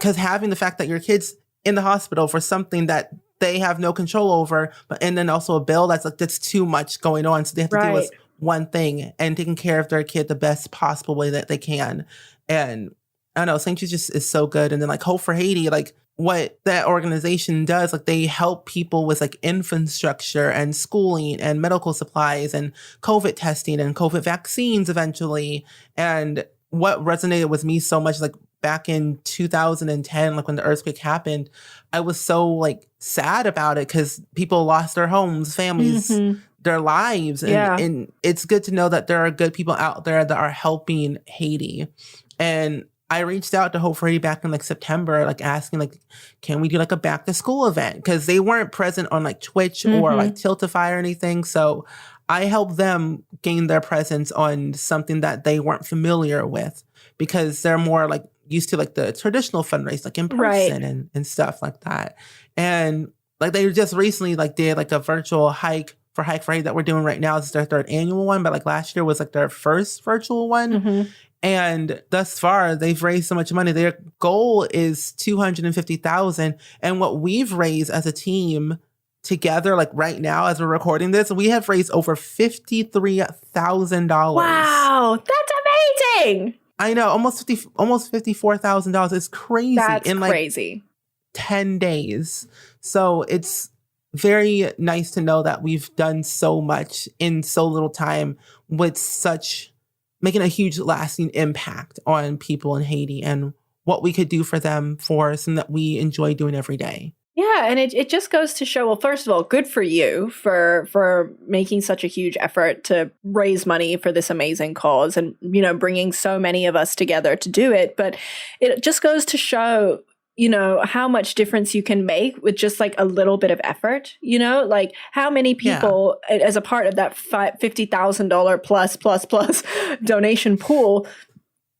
S1: having the fact that your kid's in the hospital for something that they have no control over, and then also a bill that's too much going on. So they have to deal with one thing and taking care of their kid the best possible way that they can. And I don't know, St. Jude just is so good. And then like Hope for Haiti, like what that organization does, like they help people with like infrastructure and schooling and medical supplies and COVID testing and COVID vaccines eventually. And what resonated with me so much, like back in 2010, like when the earthquake happened, I was so like sad about it because people lost their homes, families, their lives. And it's good to know that there are good people out there that are helping Haiti. And I reached out to Hope for Haiti back in like September, like asking like, can we do like a back to school event? Because they weren't present on like Twitch or like Tiltify or anything. So I helped them gain their presence on something that they weren't familiar with because they're more like used to like the traditional fundraise, like in person and stuff like that. And like they just recently like did like a virtual hike for Haiti that we're doing right now. This is their third annual one, but like last year was like their first virtual one. And thus far, they've raised so much money. Their goal is $250,000. And what we've raised as a team together, like right now, as we're recording this, we have raised over $53,000.
S2: Wow, that's amazing.
S1: I know, almost $54,000. It's crazy.
S2: That's
S1: in like
S2: crazy.
S1: 10 days. So it's very nice to know that we've done so much in so little time with making a huge lasting impact on people in Haiti and what we could do for them for something that we enjoy doing every day.
S2: Yeah, and it just goes to show, well, first of all, good for you for making such a huge effort to raise money for this amazing cause and, you know, bringing so many of us together to do it. But it just goes to show, you know, how much difference you can make with just like a little bit of effort, you know, like how many people as a part of that $50,000 plus donation pool,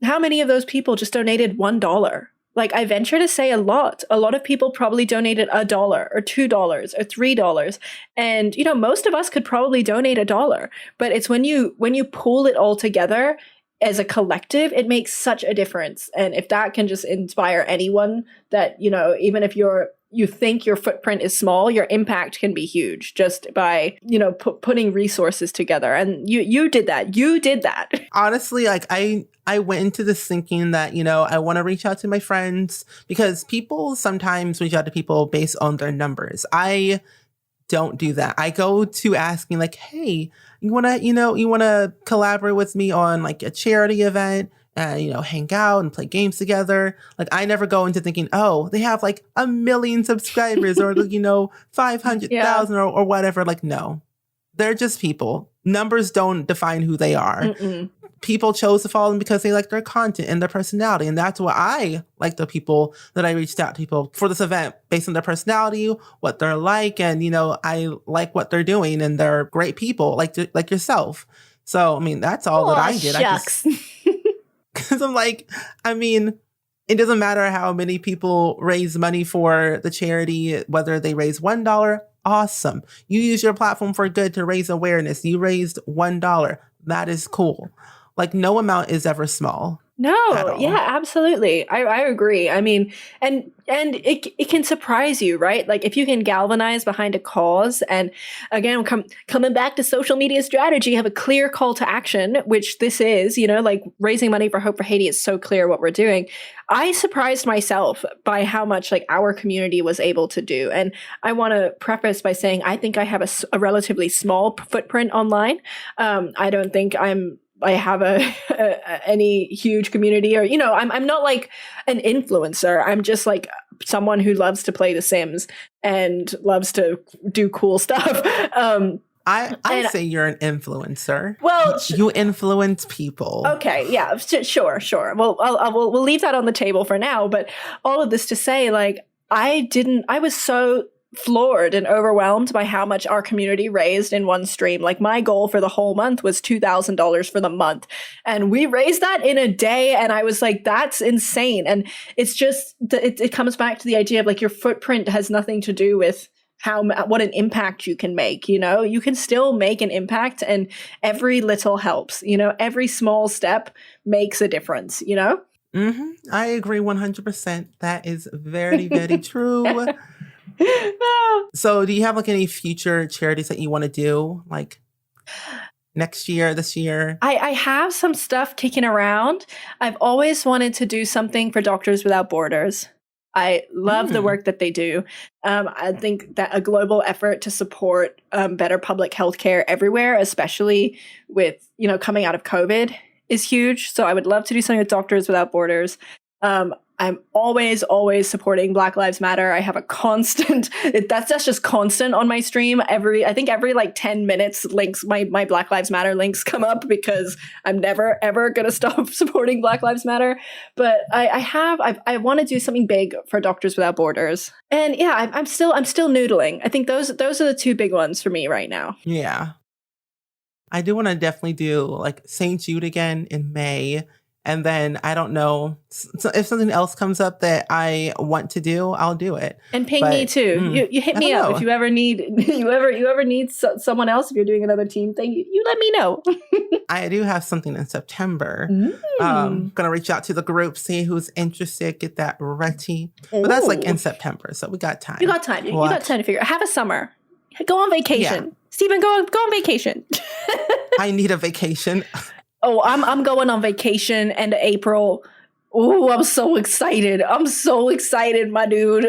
S2: how many of those people just donated $1? Like I venture to say a lot of people probably donated $1 or $2 or $3. And, you know, most of us could probably donate $1, but it's when you pool it all together as a collective, it makes such a difference. And if that can just inspire anyone that, you know, even if you think your footprint is small, your impact can be huge just by, you know, putting resources together. And you did that. You did that.
S1: Honestly, like I went into this thinking that, you know, I want to reach out to my friends because people sometimes reach out to people based on their numbers. I don't do that. I go to asking like, hey, you want to collaborate with me on like a charity event and, you know, hang out and play games together. Like I never go into thinking, oh, they have like 1 million subscribers or, you know, 500,000 or whatever. Like, no, they're just people. Numbers don't define who they are. People chose to follow them because they like their content and their personality. And that's why I like the people that I reached out to people for this event based on their personality, what they're like. And, you know, I like what they're doing and they're great people like yourself. So, I mean, that's all that I did.
S2: Shucks.
S1: Because I'm like, I mean, it doesn't matter how many people raise money for the charity, whether they raise $1, awesome. You use your platform for good to raise awareness. You raised $1. That is cool. Like no amount is ever small.
S2: No, yeah, absolutely. I agree. I mean, and it can surprise you, right? Like if you can galvanize behind a cause, and again, coming back to social media strategy, have a clear call to action, which this is, you know, like raising money for Hope for Haiti is so clear what we're doing. I surprised myself by how much like our community was able to do. And I want to preface by saying, I think I have a relatively small footprint online. I don't think I have any huge community or, you know, I'm not like an influencer. I'm just like someone who loves to play The Sims and loves to do cool stuff.
S1: I say you're an influencer.
S2: Well,
S1: you influence people.
S2: Okay. Yeah, sure. Well, we'll leave that on the table for now. But all of this to say, like, I was so floored and overwhelmed by how much our community raised in one stream. Like my goal for the whole month was $2,000 for the month. And we raised that in a day. And I was like, that's insane. And it's just, it comes back to the idea of like your footprint has nothing to do with what an impact you can make. You know, you can still make an impact and every little helps, you know, every small step makes a difference, you know?
S1: I agree 100%. That is very, very true.
S2: No.
S1: So do you have like any future charities that you want to do like next year, this year?
S2: I have some stuff kicking around. I've always wanted to do something for Doctors Without Borders. I love the work that they do. I think that a global effort to support better public health care everywhere, especially with, you know, coming out of COVID is huge. So I would love to do something with Doctors Without Borders. I'm always supporting Black Lives Matter. I have a constant, that's just constant on my stream. I think every like 10 minutes links, my Black Lives Matter links come up because I'm never, ever going to stop supporting Black Lives Matter. But I want to do something big for Doctors Without Borders. And yeah, I'm still noodling. I think those are the two big ones for me right now.
S1: Yeah. I do want to definitely do like St. Jude again in May. And then I don't know, so if something else comes up that I want to do, I'll do it.
S2: And ping me too. You hit me up if you ever need someone else. If you're doing another team thing, you let me know.
S1: I do have something in September. Gonna reach out to the group, see who's interested, get that ready. But that's like in September, so we got time.
S2: You got time. You got time to figure. Have a summer. Go on vacation. Yeah. Stephen, go on vacation.
S1: I need a vacation.
S2: Oh, I'm going on vacation end of April. Oh, I'm so excited. My dude.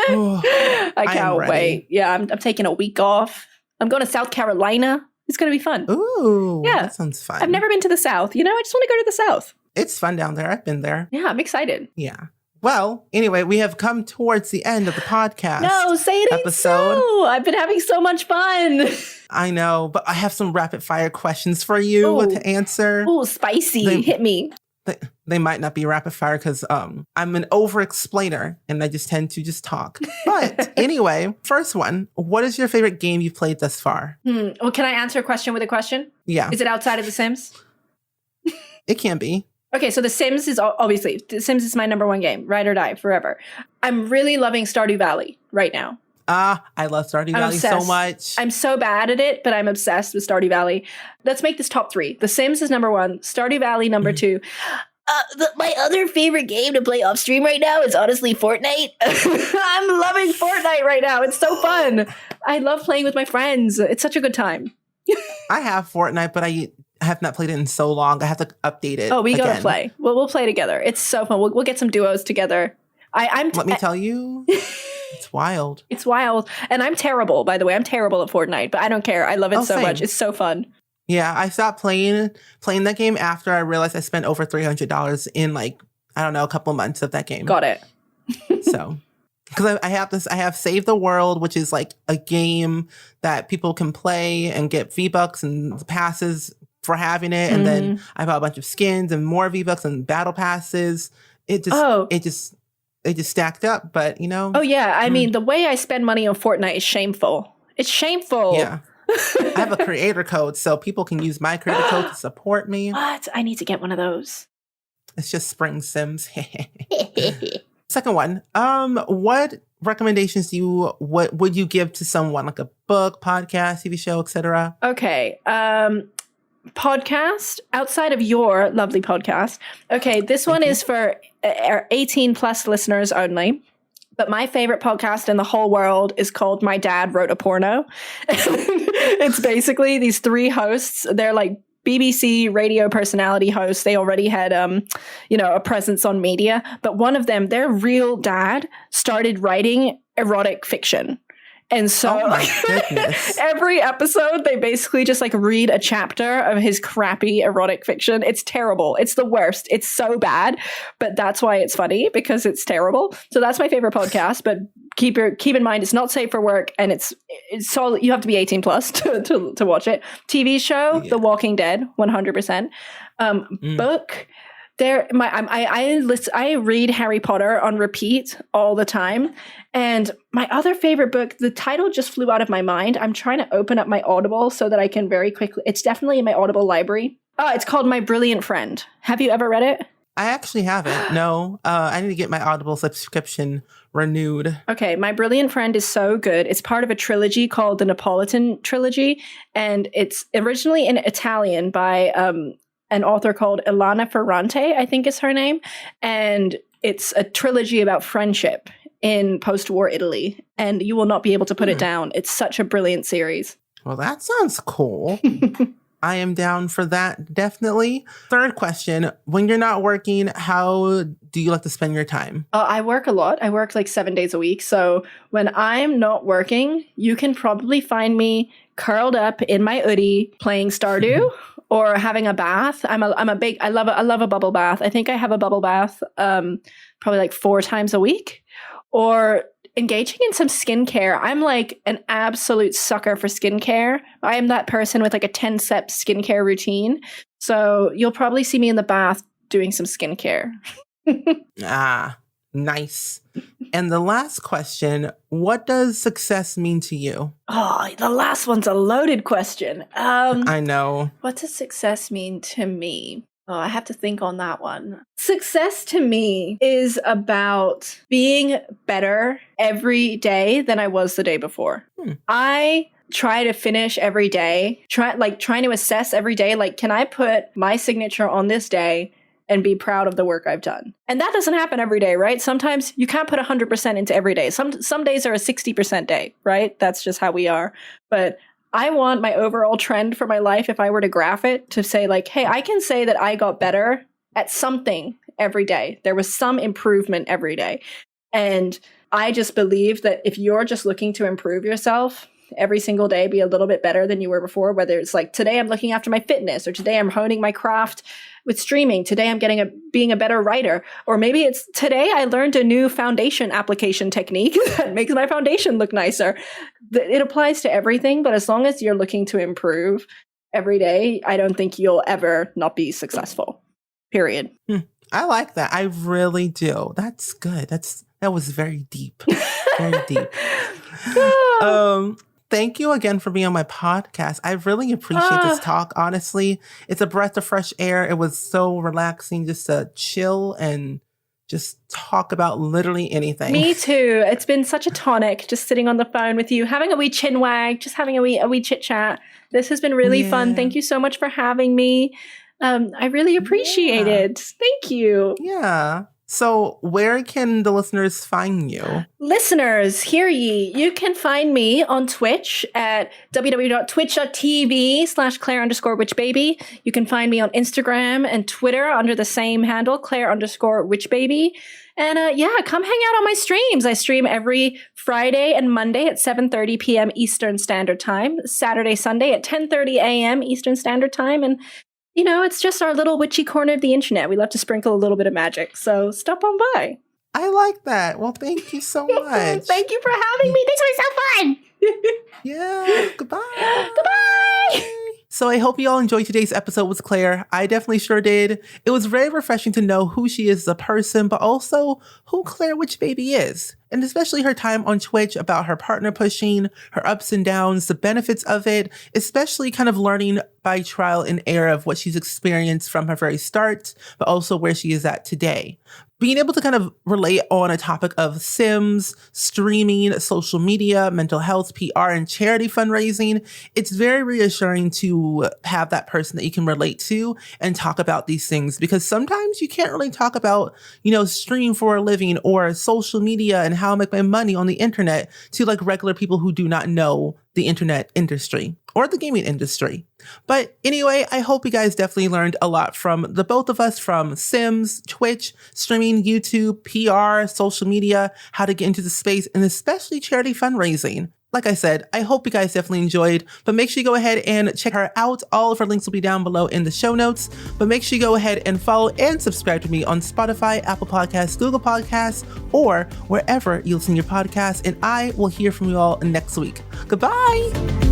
S2: I can't wait. Yeah, I'm taking a week off. I'm going to South Carolina. It's going to be fun.
S1: Ooh, yeah. That sounds fun.
S2: I've never been to the South. I just want to go to the South.
S1: It's fun down there. I've been there.
S2: Yeah, I'm excited.
S1: Yeah. Well, anyway, we have come towards the end of the podcast.
S2: No, say it episode. So. I've been having so much fun.
S1: I know, but I have some rapid fire questions for you to answer.
S2: Oh, spicy. Hit me.
S1: They might not be rapid fire because I'm an over-explainer and I just tend to just talk. But anyway, first one, what is your favorite game you've played thus far?
S2: Well, can I answer a question with a question?
S1: Yeah.
S2: Is it outside of The Sims?
S1: It can be.
S2: Okay, so The Sims is obviously, The Sims is my number one game, ride or die, forever. I'm really loving Stardew Valley right now.
S1: I love Stardew Valley so much.
S2: I'm so bad at it, but I'm obsessed with Stardew Valley. Let's make this top three. The Sims is number one, Stardew Valley number two. My other favorite game to play off stream right now is honestly Fortnite. I'm loving Fortnite right now. It's so fun. I love playing with my friends. It's such a good time.
S1: I have Fortnite, but I have not played it in so long. I have to update it.
S2: Oh, we gotta play. Well, we'll play together. It's so fun. We'll get some duos together.
S1: Let me tell you, it's wild.
S2: It's wild. And I'm terrible, by the way. I'm terrible at Fortnite, but I don't care. I love it so much. It's so fun.
S1: Yeah, I stopped playing that game after I realized I spent over $300 in a couple months of that game.
S2: Got it.
S1: So, because I have Save the World, which is like a game that people can play and get V-Bucks and passes for having it. And then I bought a bunch of skins and more V-Bucks and battle passes. It just stacked up, but
S2: Oh yeah, I mean, the way I spend money on Fortnite is shameful. It's shameful.
S1: Yeah. I have a creator code, so people can use my creator code to support me.
S2: What? I need to get one of those.
S1: It's just SpringSims. Second one. What recommendations would you give to someone, like a book, podcast, TV show, etc.?
S2: Okay. Podcast outside of your lovely podcast. Okay, this one is for 18 plus listeners only. But my favorite podcast in the whole world is called My Dad Wrote a Porno. It's basically these three hosts. They're like BBC radio personality hosts. They already had, a presence on media. But one of them, their real dad, started writing erotic fiction. And so every episode, they basically just read a chapter of his crappy erotic fiction. It's terrible. It's the worst. It's so bad. But that's why it's funny, because it's terrible. So that's my favorite podcast. But keep in mind, it's not safe for work. And it's so you have to be 18 plus to watch it. TV show, The Walking Dead, 100%. Book. I read Harry Potter on repeat all the time. And my other favorite book, the title just flew out of my mind. I'm trying to open up my Audible so that I can very quickly. It's definitely in my Audible library. It's called My Brilliant Friend. Have you ever read it?
S1: I actually haven't. No. I need to get my Audible subscription renewed. Okay.
S2: My Brilliant Friend is so good. It's part of a trilogy called the Napolitan Trilogy. And it's originally in Italian by an author called Elena Ferrante, I think is her name. And it's a trilogy about friendship in post-war Italy. And you will not be able to put it down. It's such a brilliant series.
S1: Well, that sounds cool. I am down for that, definitely. Third question, when you're not working, how do you like to spend your time?
S2: I work a lot. I work 7 days a week. So when I'm not working, you can probably find me curled up in my hoodie playing Stardew or having a bath. I love a bubble bath. I think I have a bubble bath probably like 4 times a week, or engaging in some skincare. I'm like an absolute sucker for skincare. I am that person with like a 10-step skincare routine. So you'll probably see me in the bath doing some skincare.
S1: Nice. And the last question, what does success mean to you?
S2: Oh, the last one's a loaded question.
S1: I know.
S2: What does success mean to me? Oh, I have to think on that one. Success to me is about being better every day than I was the day before. I try to finish every day, trying to assess every day, like, can I put my signature on this day and be proud of the work I've done? And that doesn't happen every day, right? Sometimes you can't put 100% into every day. Some days are a 60% day, right? That's just how we are. But I want my overall trend for my life, if I were to graph it, to say like, hey, I can say that I got better at something every day. There was some improvement every day. And I just believe that if you're just looking to improve yourself every single day, be a little bit better than you were before, whether it's like today I'm looking after my fitness, or today I'm honing my craft with streaming, today I'm being a better writer, or maybe it's today I learned a new foundation application technique that makes my foundation look nicer. It applies to everything, but as long as you're looking to improve every day, I don't think you'll ever not be successful. Period.
S1: I like that. I really do. That's good. That was very deep. Very deep. Thank you again for being on my podcast. I really appreciate this talk. Honestly, it's a breath of fresh air. It was so relaxing just to chill and just talk about literally anything.
S2: Me too. It's been such a tonic just sitting on the phone with you, having a wee chin wag, just having a wee chit chat. This has been really fun. Thank you so much for having me. I really appreciate it. Thank you.
S1: Yeah. So where can the listeners find you?
S2: Listeners, hear ye. You can find me on Twitch at www.twitch.tv/Claire_WitchBaby. You can find me on Instagram and Twitter under the same handle, Claire_WitchBaby. And come hang out on my streams. I stream every Friday and Monday at 7:30 p.m. Eastern Standard Time, Saturday, Sunday at 10:30 a.m. Eastern Standard Time. And you know, it's just our little witchy corner of the internet. We love to sprinkle a little bit of magic. So stop on by.
S1: I like that. Well, thank you so much.
S2: Thank you for having me. This was so fun.
S1: Yeah. Goodbye.
S2: Goodbye.
S1: So I hope you all enjoyed today's episode with Claire. I definitely sure did. It was very refreshing to know who she is as a person, but also who ClareWitchBaby is. And especially her time on Twitch, about her partner pushing, her ups and downs, the benefits of it, especially kind of learning by trial and error of what she's experienced from her very start, but also where she is at today. Being able to kind of relate on a topic of Sims, streaming, social media, mental health, PR, and charity fundraising, it's very reassuring to have that person that you can relate to and talk about these things, because sometimes you can't really talk about, streaming for a living or social media and how I make my money on the internet to like regular people who do not know the internet industry or the gaming industry. But anyway, I hope you guys definitely learned a lot from the both of us, from Sims, Twitch, streaming, YouTube, PR, social media, how to get into the space, and especially charity fundraising. Like I said, I hope you guys definitely enjoyed, but make sure you go ahead and check her out. All of her links will be down below in the show notes, but make sure you go ahead and follow and subscribe to me on Spotify, Apple Podcasts, Google Podcasts, or wherever you listen to your podcasts, and I will hear from you all next week. Goodbye.